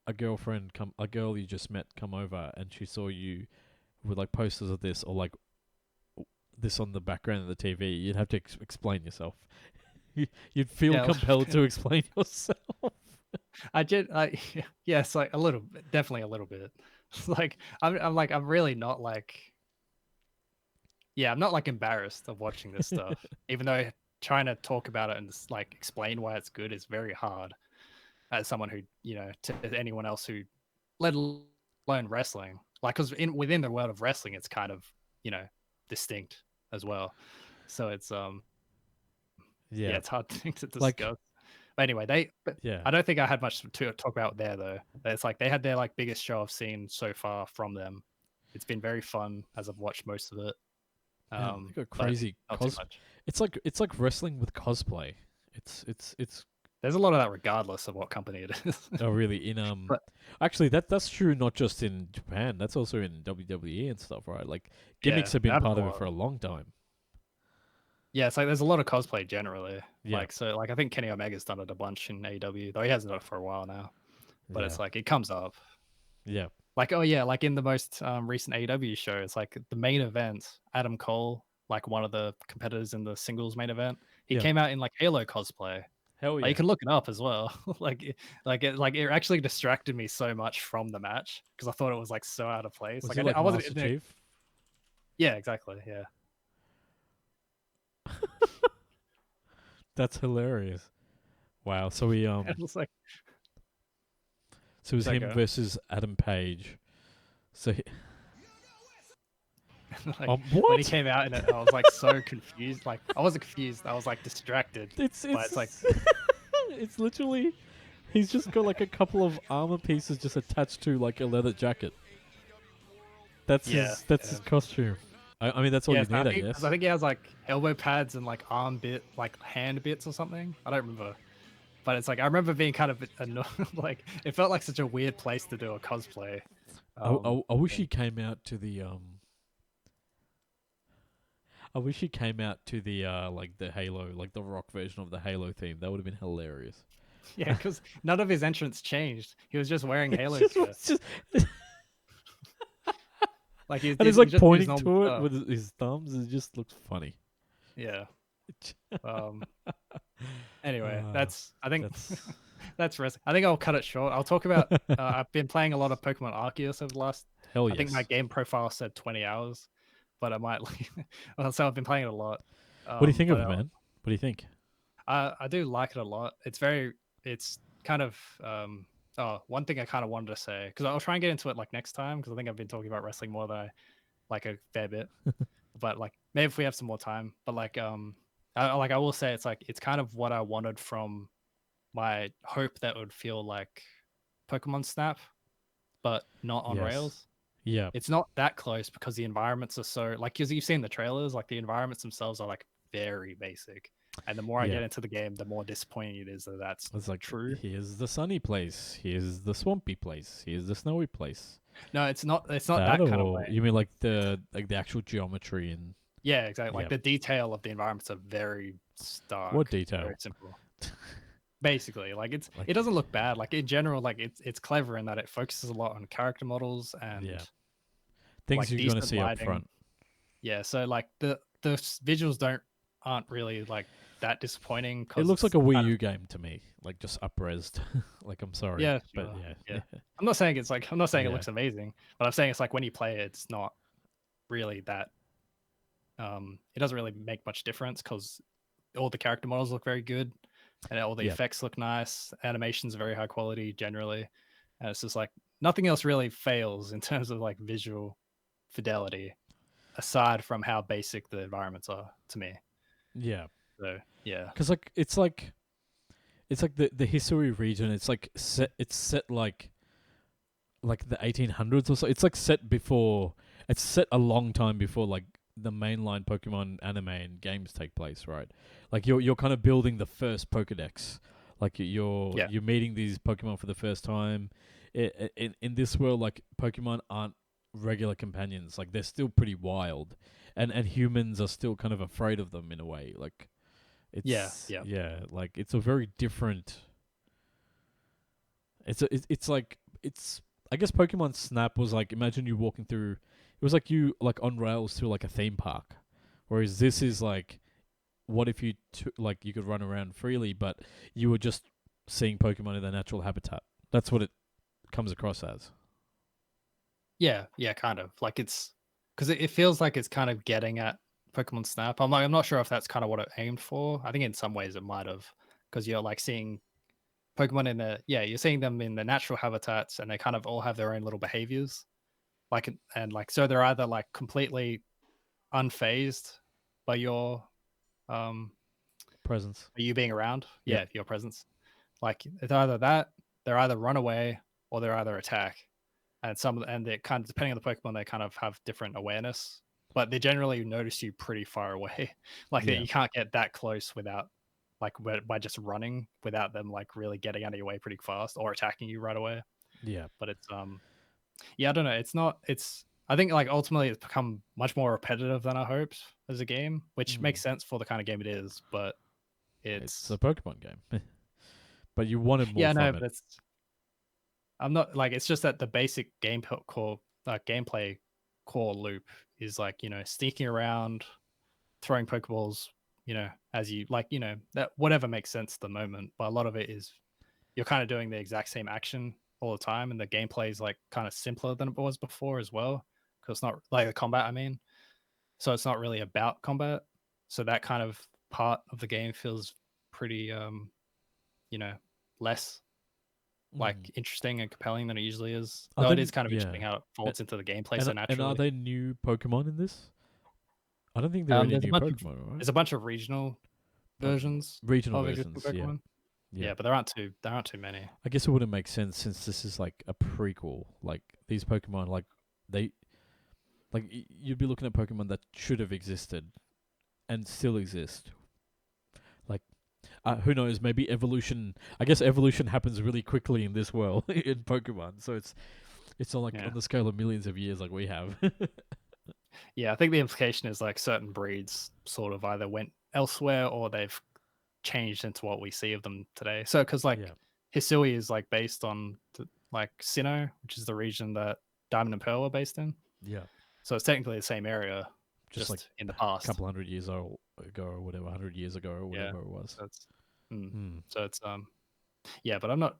a girlfriend a girl you just met come over and she saw you with like posters of this or like this on the background of the TV, you'd have to explain yourself. You'd feel compelled to explain yourself. I did. Yes, like a little, definitely a little bit. Like I'm really not like. Yeah, I'm not like embarrassed of watching this stuff, even though trying to talk about it and just, like explain why it's good is very hard. as someone who, to anyone else who, let alone wrestling, like, because within the world of wrestling, it's kind of, distinct as well. So it's yeah, it's hard thing to discuss. Like, But anyway, yeah. I don't think I had much to talk about there though. It's like they had their like biggest show I've seen so far from them. It's been very fun as I've watched most of it. Yeah, they got crazy not too much. It's like wrestling with cosplay. It's There's a lot of that regardless of what company it is. oh really But- actually that's true not just in Japan, that's also in WWE and stuff, right? Like gimmicks Yeah, have been they have part a of it lot. for a long time. Yeah, it's like there's a lot of cosplay generally. Yeah. Like so like I think Kenny Omega's done it a bunch in AEW, though he hasn't done it for a while now. But Yeah. it's like it comes up. Yeah. Like, oh yeah, like in the most recent AEW show, it's like the main event, Adam Cole, like one of the competitors in the singles main event, he Yeah. came out in like Halo cosplay. Hell yeah. Like, you can look it up as well. It actually distracted me so much from the match because I thought it was like so out of place. Was Like he like I wasn't Master in it. Chief? Yeah, exactly. Yeah. That's hilarious. Wow. So we It was like so it was Sorry, him go. versus Adam Page. So he, like what? when he came out in it, I was like so confused. Like I wasn't confused. I was like distracted. It's But it's like it's literally he's just got like a couple of armor pieces just attached to like a leather jacket. That's his costume. I mean that's all you need, I guess. I think he has like elbow pads and like hand bits or something. I don't remember. But it's like I remember being kind of annoyed. Like it felt like such a weird place to do a cosplay. I wish he came out to the I wish he came out to the like the Halo, like the rock version of the Halo theme. That would have been hilarious. Yeah, because none of his entrance changed. He was just wearing Halo Just- like he's and he's like pointing to it with his thumbs. It just looks funny. Yeah. Anyway, I think that's wrestling. I think I'll cut it short. I'll talk about. I've been playing a lot of Pokemon Arceus over the last. Hell yes. I think my game profile said 20 hours, but I might. Well, so I've been playing it a lot. What do you think of it, man? What do you think? I do like it a lot. It's kind of. One thing I kind of wanted to say because I'll try and get into it like next time because I think I've been talking about wrestling more than I like a fair bit. But like maybe if we have some more time. But like I will say it's like it's kind of what I wanted from my hope that would feel like Pokemon Snap, but not on rails. Yeah. It's not that close because the environments are so like because you've seen the trailers, like the environments themselves are like very basic. And the more I get into the game, the more disappointing it is that that's like true. Here's the sunny place. Here's the swampy place. Here's the snowy place. No, it's not. It's not that kind of way. You mean like the actual geometry and yeah, exactly. Like the detail of the environments are very stark. What detail? Very simple. Basically, like it doesn't look bad. Like in general, like it's clever in that it focuses a lot on character models and things like, you're going to see lighting. up front. Yeah, so like the visuals aren't really like that disappointing. It looks like a Wii U game to me, like just up-resed. Like I'm sorry, yeah, but yeah. I'm not saying it looks amazing, but I'm saying it's like when you play it, it's not really that. It doesn't really make much difference because all the character models look very good, and all the effects look nice. Animation's very high quality generally, and it's just like nothing else really fails in terms of like visual fidelity, aside from how basic the environments are to me. Yeah. So yeah, because like it's like the Hisui region. It's like set like the 1800s or so. It's like set before. It's set a long time before like the mainline Pokemon anime and games take place, right? Like you're kind of building the first Pokedex. Like you're meeting these Pokemon for the first time. In this world, like Pokemon aren't regular companions. Like they're still pretty wild, and humans are still kind of afraid of them in a way. Like it's like it's a very different. It's like I guess Pokemon Snap was like, imagine you walking through. It was like you like on rails through like a theme park, whereas this is like, what if you like you could run around freely, but you were just seeing Pokemon in their natural habitat. That's what it comes across as. Yeah, kind of like it's because it feels like it's kind of getting at Pokemon Snap. I'm not sure if that's kind of what it aimed for. I think in some ways it might have because you're like seeing Pokemon in you're seeing them in the natural habitats, and they kind of all have their own little behaviors. So they're either like completely unfazed by um Presence. you being around, Yep. your presence. Like it's either that, they're either run away or they're either attack. And they kind of, depending on the Pokemon, they kind of have different awareness, but they generally notice you pretty far away. Like Yeah. you can't get that close without by just running without them like really getting out of your way pretty fast or attacking you right away. Yeah. But it's I don't know. I think like ultimately it's become much more repetitive than I hoped as a game, which makes sense for the kind of game it is, but it's a Pokemon game. But you wanted more yeah, from no, it. but I'm not like, it's just that the basic gameplay core loop is like, sneaking around, throwing Pokeballs, as you like, that whatever makes sense at the moment. But a lot of it is you're kind of doing the exact same action all the time, and the gameplay is like kind of simpler than it was before as well, because it's not like the combat, I mean. So it's not really about combat. So that kind of part of the game feels pretty less like interesting and compelling than it usually is. Though it is kind of interesting how it folds into the gameplay so naturally. And are there new Pokemon in this? I don't think there are any new Pokemon, right? There's a bunch of regional versions regional of versions, Pokemon. Yeah, but there aren't too many. I guess it wouldn't make sense since this is like a prequel. Like these Pokemon, you'd be looking at Pokemon that should have existed and still exist. Like, who knows? Maybe evolution. I guess evolution happens really quickly in this world in Pokemon. So it's not like on the scale of millions of years like we have. Yeah, I think the implication is like certain breeds sort of either went elsewhere or they've changed into what we see of them today. So because Hisui is like based on like Sinnoh, which is the region that Diamond and Pearl are based in. Yeah. So it's technically the same area, just like in the past, a couple hundred years ago or whatever, 100 years ago or whatever it was. So it's but I'm not.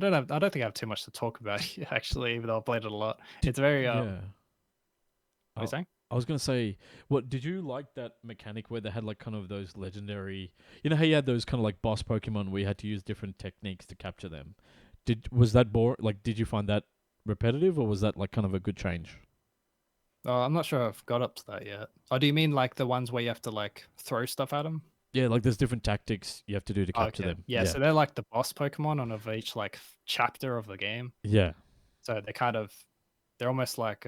I don't think I have too much to talk about actually, even though I've played it a lot. It's very What are you saying? I was gonna say, what did you like that mechanic where they had like kind of those legendary, how you had those kind of like boss Pokemon where you had to use different techniques to capture them? Was that did you find that repetitive, or was that like kind of a good change? Oh, I'm not sure I've got up to that yet. Oh, do you mean like the ones where you have to like throw stuff at them? Yeah, like there's different tactics you have to do to capture them. Yeah, so they're like the boss Pokemon on of each like chapter of the game. Yeah. So they're almost like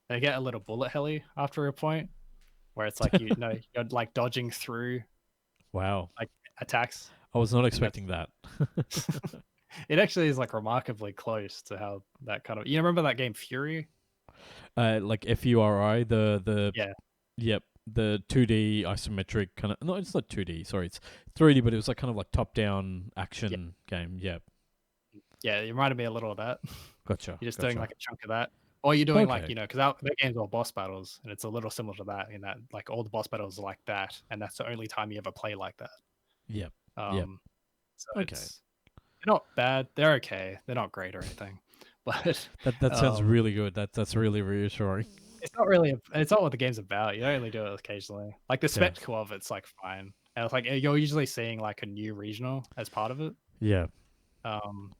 they get a little bullet helly after a point where it's like you're like dodging through like attacks. I was not expecting that. It actually is like remarkably close to how that kind of, remember that game Fury? Like Furi, Yep, the 2D isometric kind of, no, it's not 2D, sorry, it's 3D, but it was like kind of like top-down action game. Yeah, it reminded me a little of that. Gotcha. You're just doing like a chunk of that, or you're doing like because that game's all boss battles, and it's a little similar to that in that like all the boss battles are like that, and that's the only time you ever play like that. Yep. So they're not bad. They're okay. They're not great or anything. But that sounds really good. That's really reassuring. It's not what the game's about. You don't really do it occasionally. Like the spectacle of it's like fine. And it's like you're usually seeing like a new regional as part of it. Yeah.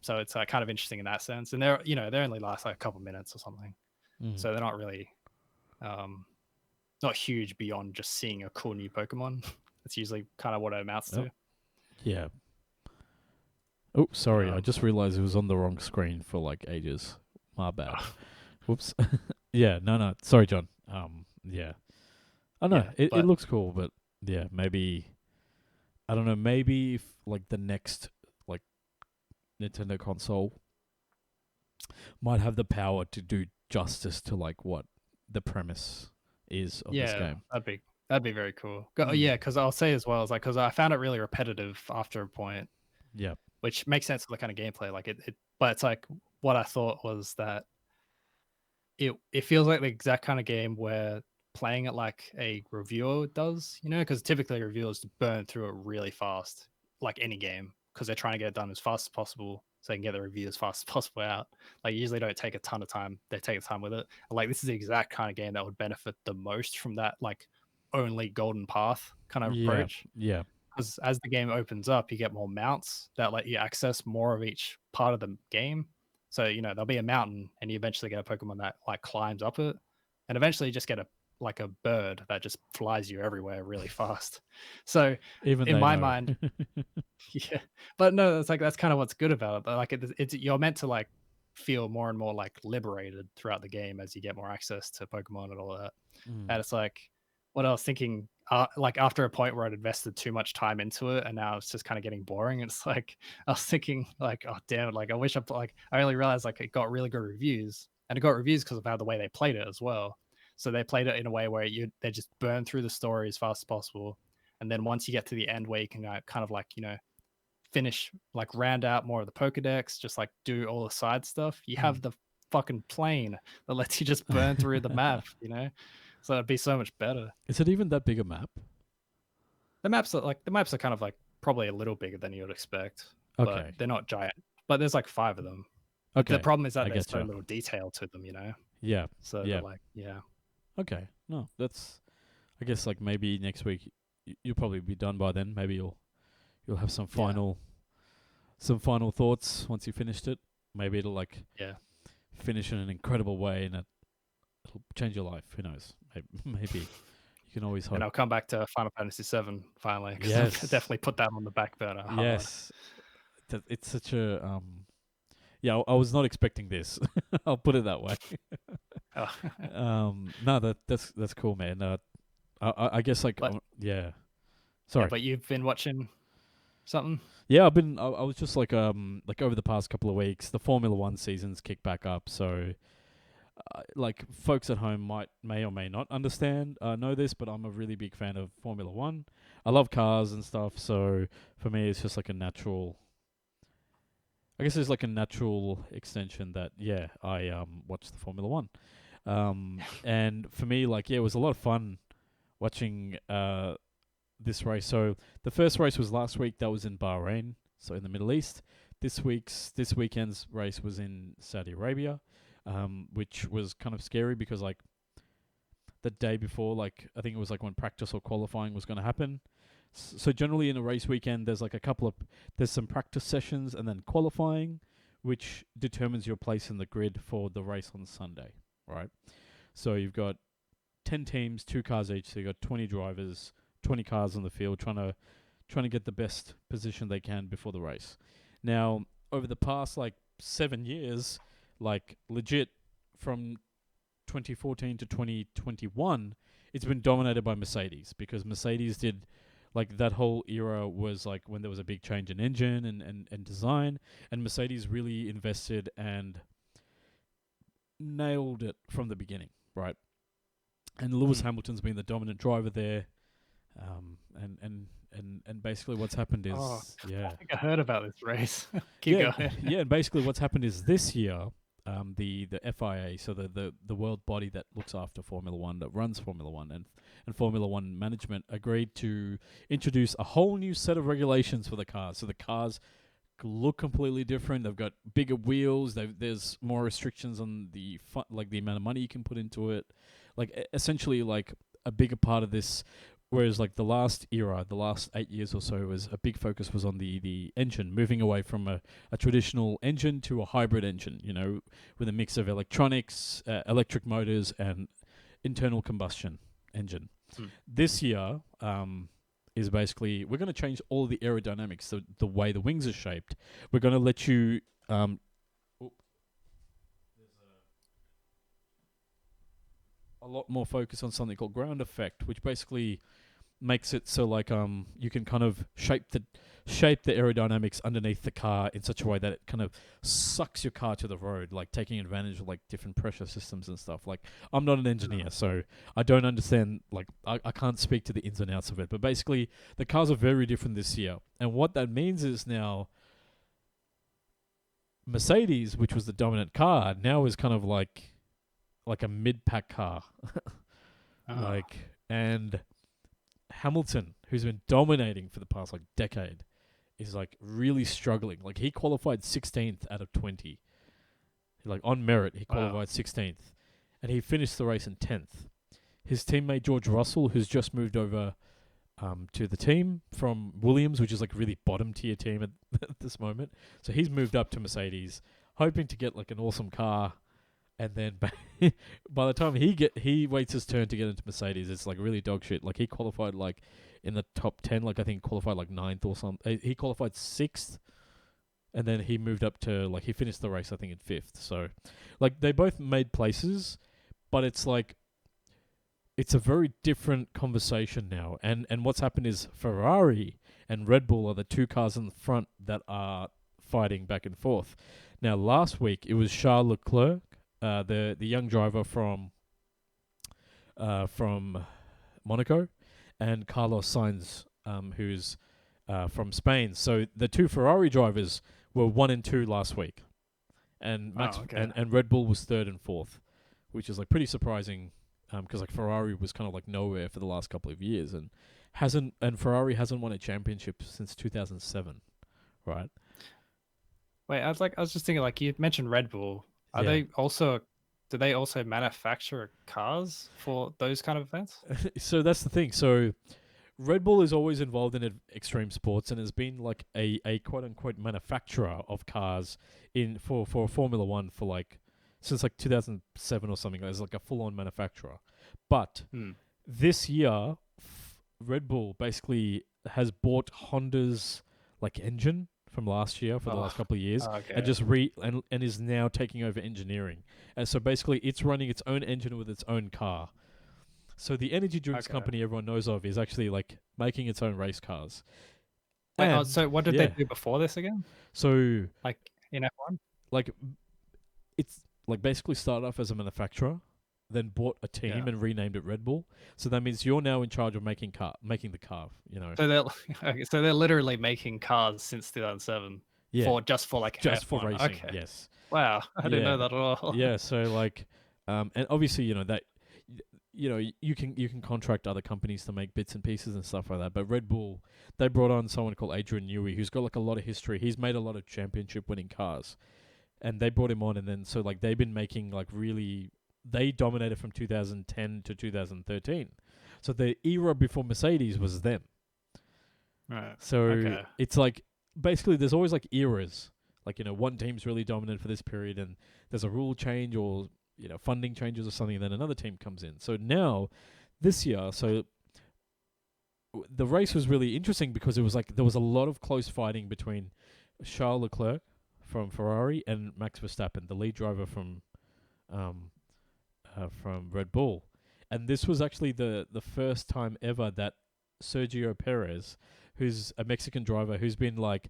So it's kind of interesting in that sense. And they only last like a couple minutes or something. So they're not really not huge beyond just seeing a cool new Pokemon. That's usually kind of what it amounts to. Yeah. Oh, sorry. I just realized it was on the wrong screen for like ages. My bad. Whoops. Yeah, no. Sorry, John. Yeah. I know. It looks cool, but yeah, maybe I don't know, maybe if like the next like Nintendo console might have the power to do justice to like what the premise is of this game. That'd be very cool. Yeah, because I'll say as well, is like because I found it really repetitive after a point. Yeah. Which makes sense for the kind of gameplay. Like but it's like what I thought was that it feels like the exact kind of game where playing it like a reviewer does, because typically reviewers burn through it really fast, like any game, because they're trying to get it done as fast as possible so they can get the review as fast as possible out. Like usually don't take a ton of time. They take time with it. And, like this is the exact kind of game that would benefit the most from that like only golden path kind of approach. Yeah. because as the game opens up, you get more mounts that let you access more of each part of the game. So, there'll be a mountain and you eventually get a Pokemon that like climbs up it, and eventually you just get a bird that just flies you everywhere really fast. So Even in they my know. mind, yeah, but no, that's kind of what's good about it. But like it's you're meant to like feel more and more like liberated throughout the game as you get more access to Pokemon and all that. And it's like what I was thinking, like after a point where I'd invested too much time into it, and now it's just kind of getting boring. It's like I was thinking, like, oh damn it, like I wish I only realized like it got really good reviews, and it got reviews because of how the way they played it as well. So they played it in a way where they just burn through the story as fast as possible, and then once you get to the end where you can kind of like finish, like round out more of the Pokedex, just like do all the side stuff, you have the fucking plane that lets you just burn through the map, so it'd be so much better. Is it even that big a map? The maps are kind of like probably a little bigger than you would expect, but Okay. they're not giant. But there's like 5 of them. Okay. The problem is that I there's getcha. so little detail to them, Yeah. So Yeah. like, yeah. Okay. No, that's. I guess like maybe next week you'll probably be done by then. Maybe you'll have some final thoughts once you finished it. Maybe it'll like finish in an incredible way and it'll change your life. Who knows? Maybe you can always hope. And I'll come back to Final Fantasy VII finally. Yes. I've definitely put that on the back burner. Yes. It's such a yeah, I was not expecting this. I'll put it that way. No, that's cool, man. I guess like yeah. Sorry. Yeah, but you've been watching something? Yeah, I've been. I was just like over the past couple of weeks, the Formula One season's kicked back up. So, like folks at home may or may not know this, but I'm a really big fan of Formula One. I love cars and stuff. So for me, it's just like a natural. I guess it's like a natural extension that I watch the Formula One. And for me, like it was a lot of fun watching this race. So the first race was last week. That was in Bahrain, so in the Middle East. This weekend's race was in Saudi Arabia, which was kind of scary because like the day before, like I think it was like when practice or qualifying was going to happen. So generally in a race weekend, there's like there's some practice sessions and then qualifying, which determines your place in the grid for the race on Sunday, right? So you've got 10 teams, 2 cars each. So you've got 20 drivers, 20 cars on the field trying to get the best position they can before the race. Now, over the past like 7 years, like legit from 2014 to 2021, it's been dominated by Mercedes because Mercedes did like that whole era was like when there was a big change in engine and design, and Mercedes really invested and nailed it from the beginning, right? And Lewis Hamilton's been the dominant driver there. And basically what's happened is I think I heard about this race. Keep going. Yeah, and basically what's happened is this year, the FIA, so the world body that looks after Formula One, that runs Formula One and Formula One management agreed to introduce a whole new set of regulations for the cars. So the cars look completely different. They've got bigger wheels. There's more restrictions on the amount of money you can put into it. Like essentially like a bigger part of this. Whereas like the last era, the last 8 years or so, was a big focus was on the engine, moving away from a traditional engine to a hybrid engine, with a mix of electronics, electric motors, and internal combustion engine. This year is basically, we're going to change all the aerodynamics, the way the wings are shaped. We're going to let you... a lot more focus on something called ground effect, which basically makes it so like you can kind of shape the aerodynamics underneath the car in such a way that it kind of sucks your car to the road, like taking advantage of like different pressure systems and stuff. Like I'm not an engineer, so I don't understand, like I can't speak to the ins and outs of it, but basically the cars are very different this year. And what that means is now Mercedes, which was the dominant car, now is kind of like a mid-pack car. And Hamilton, who's been dominating for the past like decade, is like really struggling. Like he qualified 16th out of 20. Like on merit, he qualified 16th, and he finished the race in 10th. His teammate George Russell, who's just moved over to the team from Williams, which is like a really bottom tier team at this moment. So he's moved up to Mercedes, hoping to get like an awesome car, and then by the time he waits his turn to get into Mercedes, it's like really dog shit. Like he qualified like in the top 10, like I think qualified like 9th or something. He qualified 6th, and then he moved up to like he finished the race I think in 5th. So like they both made places, but it's like it's a very different conversation now. And what's happened is Ferrari and Red Bull are the two cars in the front that are fighting back and forth. Now last week it was Charles Leclerc, the young driver from Monaco, and Carlos Sainz, who's from Spain. So the two Ferrari drivers were 1 and 2 last week, and and Red Bull was 3rd and 4th, which is like pretty surprising, because like Ferrari was kind of like nowhere for the last couple of years, and Ferrari hasn't won a championship since 2007, right? Wait, I was just thinking, like you mentioned Red Bull. Do they also manufacture cars for those kind of events? So that's the thing. So Red Bull is always involved in extreme sports and has been like a quote unquote manufacturer of cars for Formula One for like since like 2007 or something. As like a full on manufacturer. But this year, Red Bull basically has bought Honda's like engine from last year for the last couple of years, and just and is now taking over engineering. And so basically it's running its own engine with its own car. So the energy drinks company everyone knows of is actually like making its own race cars. Wait, so what did they do before this again? So like in F1? Like it's like basically started off as a manufacturer, then bought a team and renamed it Red Bull. So that means you're now in charge of making the car, you know. So they're literally making cars since 2007. Yeah. For F1. For racing. Okay. Yes. Wow, I didn't know that at all. Yeah, so like and obviously, you know, that you can contract other companies to make bits and pieces and stuff like that. But Red Bull, they brought on someone called Adrian Newey, who's got like a lot of history. He's made a lot of championship winning cars. And they brought him on, and then so like they've been making like really. They dominated from 2010 to 2013. So the era before Mercedes was them. Right. So it's like, basically there's always like eras. Like, you know, one team's really dominant for this period and there's a rule change or, you know, funding changes or something, and then another team comes in. So now, this year, so the race was really interesting because it was like, there was a lot of close fighting between Charles Leclerc from Ferrari and Max Verstappen, the lead driver from Red Bull. And this was actually the first time ever that Sergio Perez, who's a Mexican driver who's been like,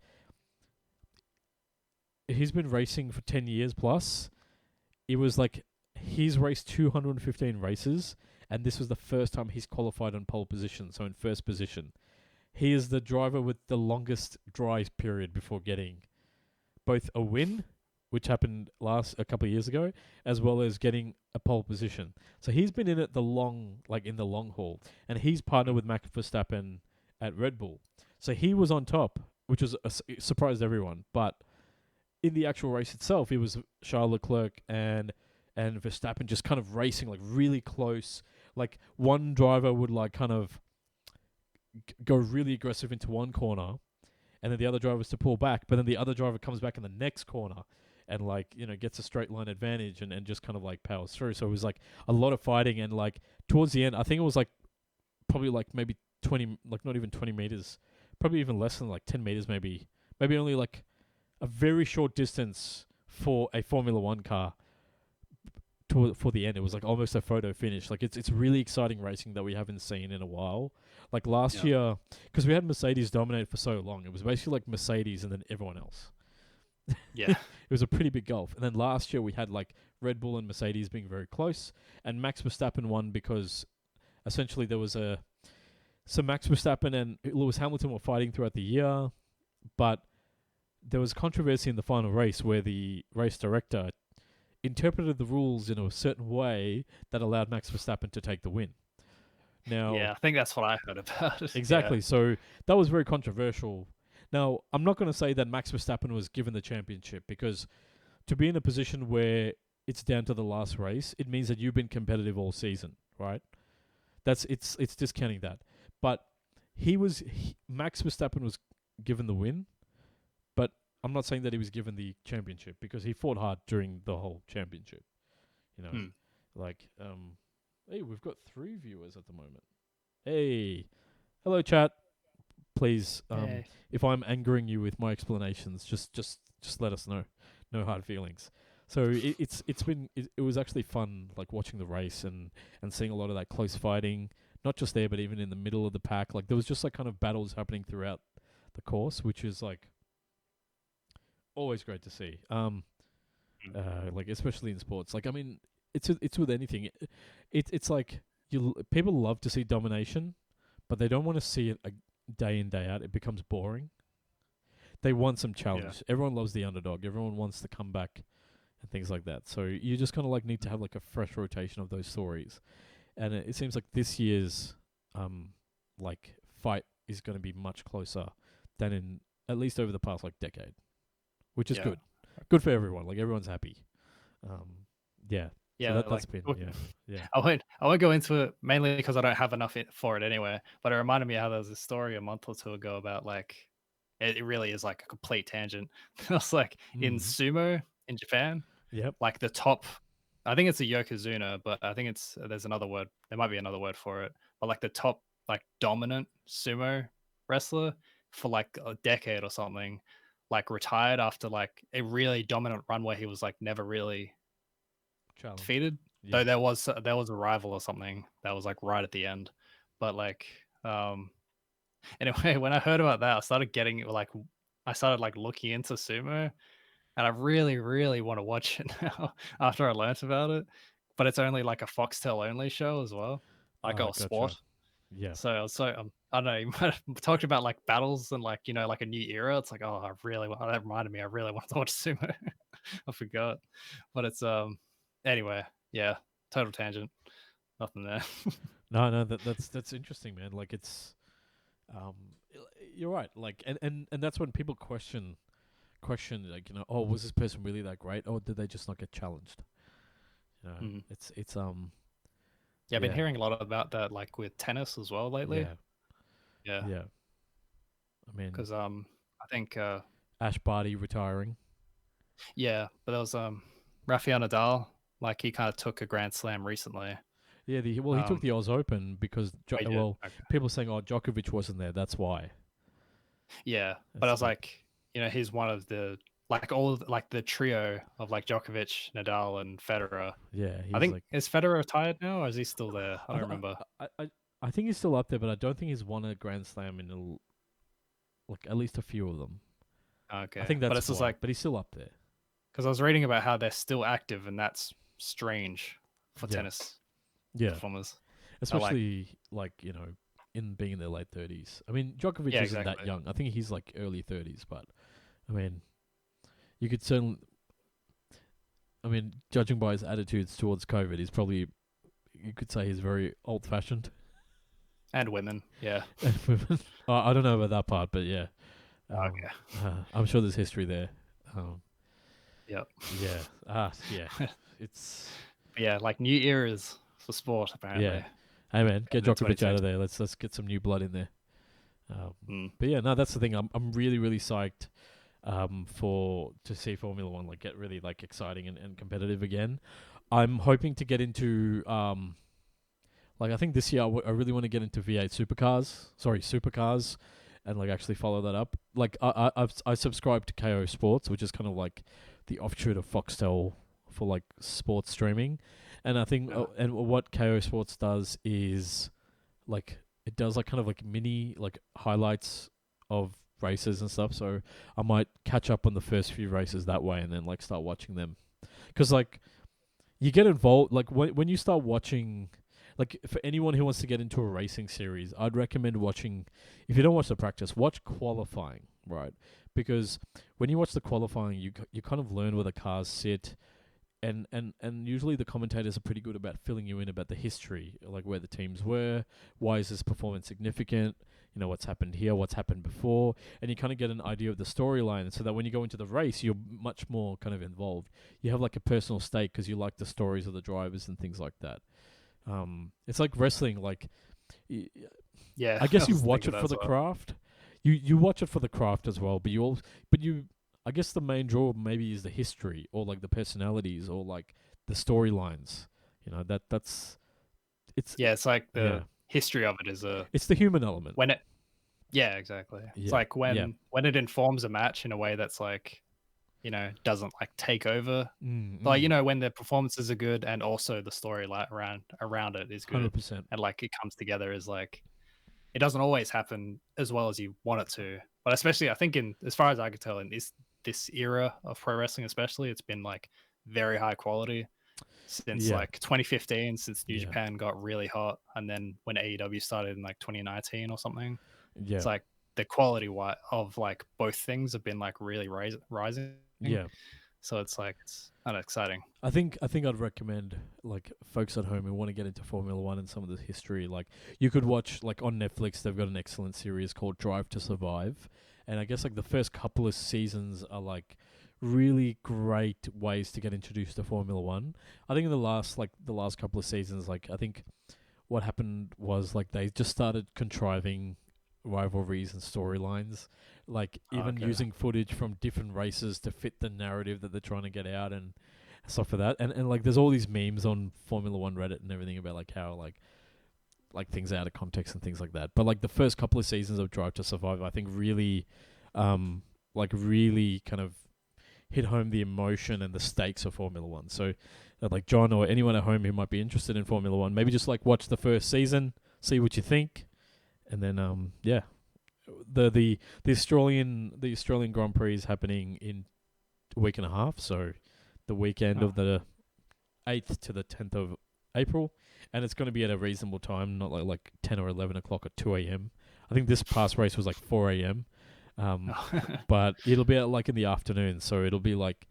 he's been racing for 10 years plus. It was like, he's raced 215 races, and this was the first time he's qualified on pole position, so in first position. He is the driver with the longest dry period before getting both a win, which happened a couple of years ago, as well as getting a pole position. So he's been in it in the long haul, and he's partnered with Max Verstappen at Red Bull. So he was on top, which was surprised everyone. But in the actual race itself, it was Charles Leclerc and Verstappen just kind of racing like really close. Like one driver would like kind of go really aggressive into one corner, and then the other driver was to pull back, but then the other driver comes back in the next corner and like, you know, gets a straight line advantage and just kind of like powers through. So it was like a lot of fighting, and like towards the end, I think it was like probably like maybe 20, like not even 20 meters, probably even less than like 10 meters, maybe only like a very short distance for a Formula One car for the end. It was like almost a photo finish. Like it's really exciting racing that we haven't seen in a while. Like last year, because we had Mercedes dominate for so long, it was basically like Mercedes and then everyone else. Yeah. It was a pretty big gulf. And then last year we had like Red Bull and Mercedes being very close, and Max Verstappen won because essentially there was so Max Verstappen and Lewis Hamilton were fighting throughout the year, but there was controversy in the final race where the race director interpreted the rules in a certain way that allowed Max Verstappen to take the win. Now, yeah, I think that's what I heard about. Exactly. Yeah. So that was very controversial. Now, I'm not going to say that Max Verstappen was given the championship, because to be in a position where it's down to the last race, it means that you've been competitive all season, right? It's discounting that. But Max Verstappen was given the win, but I'm not saying that he was given the championship because he fought hard during the whole championship. You know, like hey, we've got 3 viewers at the moment. Hey, hello chat. Please, if I'm angering you with my explanations, just let us know. No hard feelings. So it was actually fun, like watching the race and seeing a lot of that close fighting, not just there, but even in the middle of the pack. Like there was just like kind of battles happening throughout the course, which is like always great to see. Like especially in sports. Like I mean, it's with anything. It's like people love to see domination, but they don't want to see it day in day out. It becomes boring. They want some challenge. Yeah. Everyone loves the underdog. Everyone wants to come back and things like that. So you just kind of like need to have like a fresh rotation of those stories. And it seems like this year's like fight is going to be much closer than in at least over the past like decade, which is good. Good for everyone. Like everyone's happy. Yeah. Yeah, so that's been yeah. I won't go into it mainly because I don't have enough for it anyway. But it reminded me how there was a story a month or two ago about like it really is like a complete tangent. It was like in sumo in Japan. Yep. Like the top, I think it's a yokozuna, but I think there's another word. There might be another word for it. But like the top like dominant sumo wrestler for like a decade or something, like retired after like a really dominant run where he was like never really defeated. Yeah. Though there was a rival or something that was like right at the end. But like anyway, when I heard about that, I started looking into sumo, and I really, really want to watch it now after I learnt about it. But it's only like a Foxtel only show as well, like gotcha. sport. Yeah. So I don't know. You might have talked about like battles and like like a new era. It's like that reminded me. I really wanted to watch sumo. I forgot, but it's anyway. Yeah, total tangent. Nothing there. No, that's interesting, man. Like it's you're right. Like and that's when people question like, oh, was this person really that great, or did they just not get challenged? It's I've been hearing a lot about that, like with tennis as well lately. Yeah. I mean, because I think Ash Barty retiring. Yeah, but there was Rafael Nadal. Like he kind of took a Grand Slam recently. Yeah, he took the Oz Open because people saying, oh, Djokovic wasn't there, that's why. Yeah, but I was like, he's one of the the trio of like Djokovic, Nadal, and Federer. Yeah, I think is Federer retired now, or is he still there? I don't remember. I think he's still up there, but I don't think he's won a Grand Slam in like at least a few of them. Okay, I think that's but he's still up there. Because I was reading about how they're still active, and that's strange for tennis performers. Especially in being in their late 30s. I mean, Djokovic isn't that young. I think he's like early 30s, but I mean, you could certainly. I mean, judging by his attitudes towards COVID, you could say he's very old-fashioned. And women, yeah. And women. I don't know about that part, but yeah. Okay. I'm sure there's history there. Yep. Yeah. Yeah. It's. Yeah, like new eras for sport, apparently. Yeah. Hey man, get Djokovic out of there. Let's get some new blood in there. But yeah, no, that's the thing. I'm really, really psyched to see Formula One get really exciting and competitive again. I'm hoping to get into I think this year I really want to get into V8 supercars, and actually follow that up. I subscribe to KO Sports, which is kind of like the offshoot of Foxtel for sports streaming, and I think and what KO Sports does is it does kind of mini highlights of races and stuff. So I might catch up on the first few races that way, and then start watching them, because you get involved when you start watching. For anyone who wants to get into a racing series, I'd recommend watching, if you don't watch the practice, watch qualifying, right? Because when you watch the qualifying, you kind of learn where the cars sit, and usually the commentators are pretty good about filling you in about the history, where the teams were, why is this performance significant, what's happened here, what's happened before, and you kind of get an idea of the storyline, so that when you go into the race, you're much more kind of involved. You have a personal stake because you like the stories of the drivers and things like that. It's like wrestling. Yeah, I guess I you was watch thinking it that for as the well. craft. You watch it for the craft as well, but I guess the main draw maybe is the history or like the personalities or like the storylines. You know, it's Yeah, it's like yeah. the history of it is a It's the human element. when it. Yeah, exactly. It's Yeah. like Yeah. when it informs a match in a way that's like, doesn't like take over. Like, Mm. when the performances are good and also the story like around it is good 100%. and like it comes together is like it doesn't always happen as well as you want it to. But especially I think in as far as I could tell in this era of pro wrestling especially, it's been like very high quality since Yeah. like 2015, since New Yeah. Japan got really hot, and then when AEW started in like 2019 or something. Yeah. It's like the quality of like both things have been like really rising. Yeah. So it's like it's kind of exciting. I think I'd recommend like folks at home who want to get into Formula One and some of the history. Like you could watch like on Netflix, they've got an excellent series called Drive to Survive, and I guess like the first couple of seasons are like really great ways to get introduced to Formula One. I think in the last couple of seasons, like I think what happened was like they just started contriving rivalries and storylines, like even Okay. using footage from different races to fit the narrative that they're trying to get out and stuff like that. And like there's all these memes on Formula One Reddit and everything about like how like things are out of context and things like that. But like the first couple of seasons of Drive to Survive, I think really really kind of hit home the emotion and the stakes of Formula One. So like John or anyone at home who might be interested in Formula One, maybe just like watch the first season, see what you think, and then the Australian Grand Prix is happening in a week and a half, so the weekend of the 8th to the 10th of April, and it's going to be at a reasonable time, not like 10 or 11 o'clock or 2 a.m. I think this past race was like 4 a.m. But it'll be like in the afternoon, so it'll be like,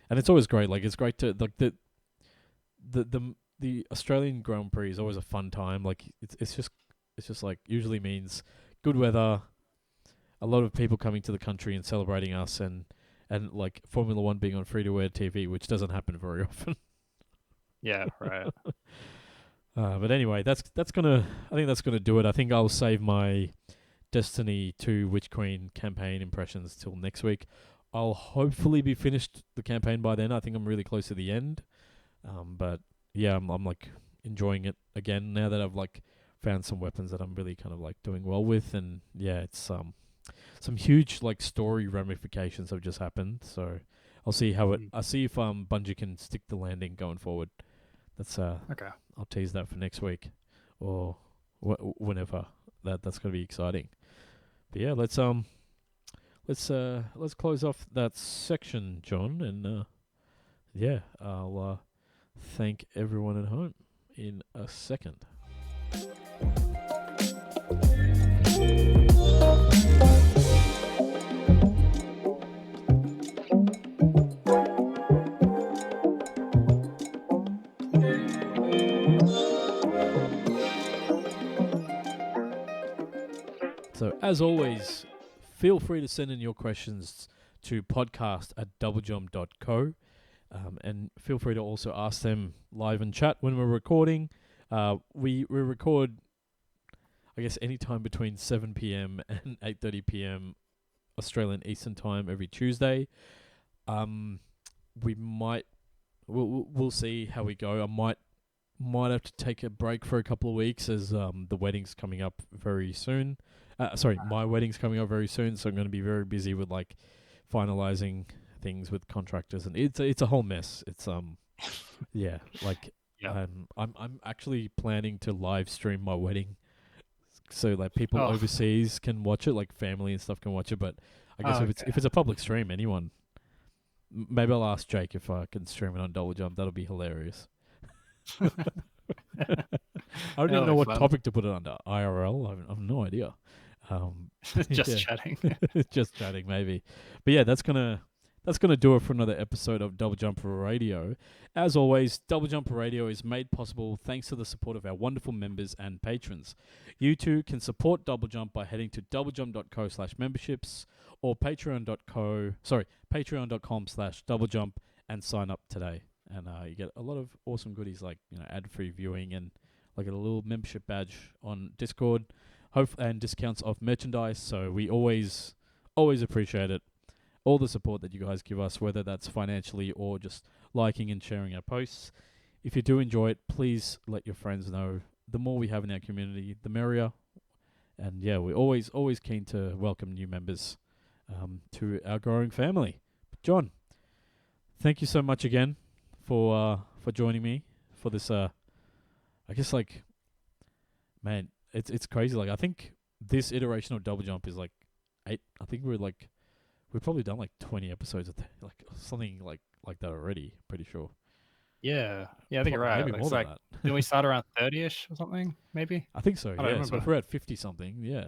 and it's always great. Like it's great to like the Australian Grand Prix is always a fun time. Like it's just like usually means good weather, a lot of people coming to the country and celebrating us, and like Formula One being on free-to-air TV, which doesn't happen very often. Yeah, right. But anyway, I think that's gonna do it. I think I'll save my Destiny 2 Witch Queen campaign impressions till next week. I'll hopefully be finished the campaign by then. I think I'm really close to the end. But yeah, I'm like enjoying it again now that I've like found some weapons that I'm really kind of like doing well with, and yeah, it's some huge like story ramifications have just happened. So I'll see I'll see if Bungie can stick the landing going forward. That's Okay. I'll tease that for next week or whenever. That's gonna be exciting. But yeah, let's close off that section, John, and yeah, I'll thank everyone at home in a second. So, as always, feel free to send in your questions to podcast@doublejump.co, and feel free to also ask them live in chat when we're recording. We record, I guess, any time between 7 p.m. and 8:30 p.m. Australian Eastern Time every Tuesday. We'll see how we go. I might have to take a break for a couple of weeks as the wedding's coming up very soon. My wedding's coming up very soon, so I'm going to be very busy with like finalizing things with contractors, and it's a whole mess. It's yeah, like Yeah. I'm actually planning to live stream my wedding, so like people overseas can watch it, like family and stuff can watch it. But I guess if it's a public stream, anyone. Maybe I'll ask Jake if I can stream it on Doublejump. That'll be hilarious. I don't even know what topic to put it under. IRL? I have no idea. Just chatting. Just chatting, maybe. But yeah, that's gonna do it for another episode of Double Jump Radio. As always, Double Jump Radio is made possible thanks to the support of our wonderful members and patrons. You too can support Double Jump by heading to doublejump.co/memberships or patreon.com/doublejump and sign up today. And you get a lot of awesome goodies like ad-free viewing and like a little membership badge on Discord. and discounts off merchandise. So we always appreciate it. All the support that you guys give us, whether that's financially or just liking and sharing our posts. If you do enjoy it, please let your friends know. The more we have in our community, the merrier. And yeah, we're always keen to welcome new members to our growing family. John, thank you so much again for joining me for this. I guess man, it's crazy. Like I think this iteration of Double Jump is like 8. I think we've probably done like 20 episodes of like something like that already. Pretty sure. Yeah, I think you're right. Maybe more than that. Didn't we start around 30ish or something? Maybe. I think so. I don't Yeah. remember. So if we're at 50 something, yeah.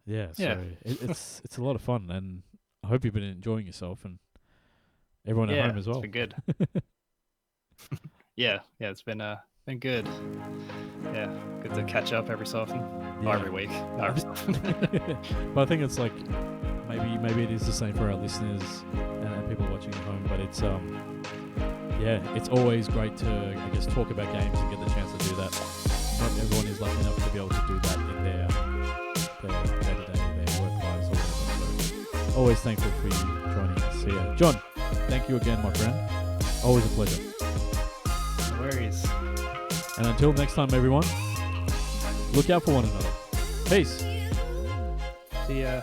Yeah. So Yeah. it's a lot of fun, and I hope you've been enjoying yourself and everyone at home as well. It's been good. yeah, it's been good. Yeah, good to catch up every so often. Yeah. Or every week. Not every so often. But I think it's like maybe it is the same for our listeners and people watching at home. But it's it's always great to I guess talk about games and get the chance to do that. Not everyone is lucky enough to be able to do that in their day-to-day, their work lives or whatever. So always thankful for you joining us. So yeah, John, thank you again, my friend. Always a pleasure. No worries. And until next time, everyone, look out for one another. Peace. See ya.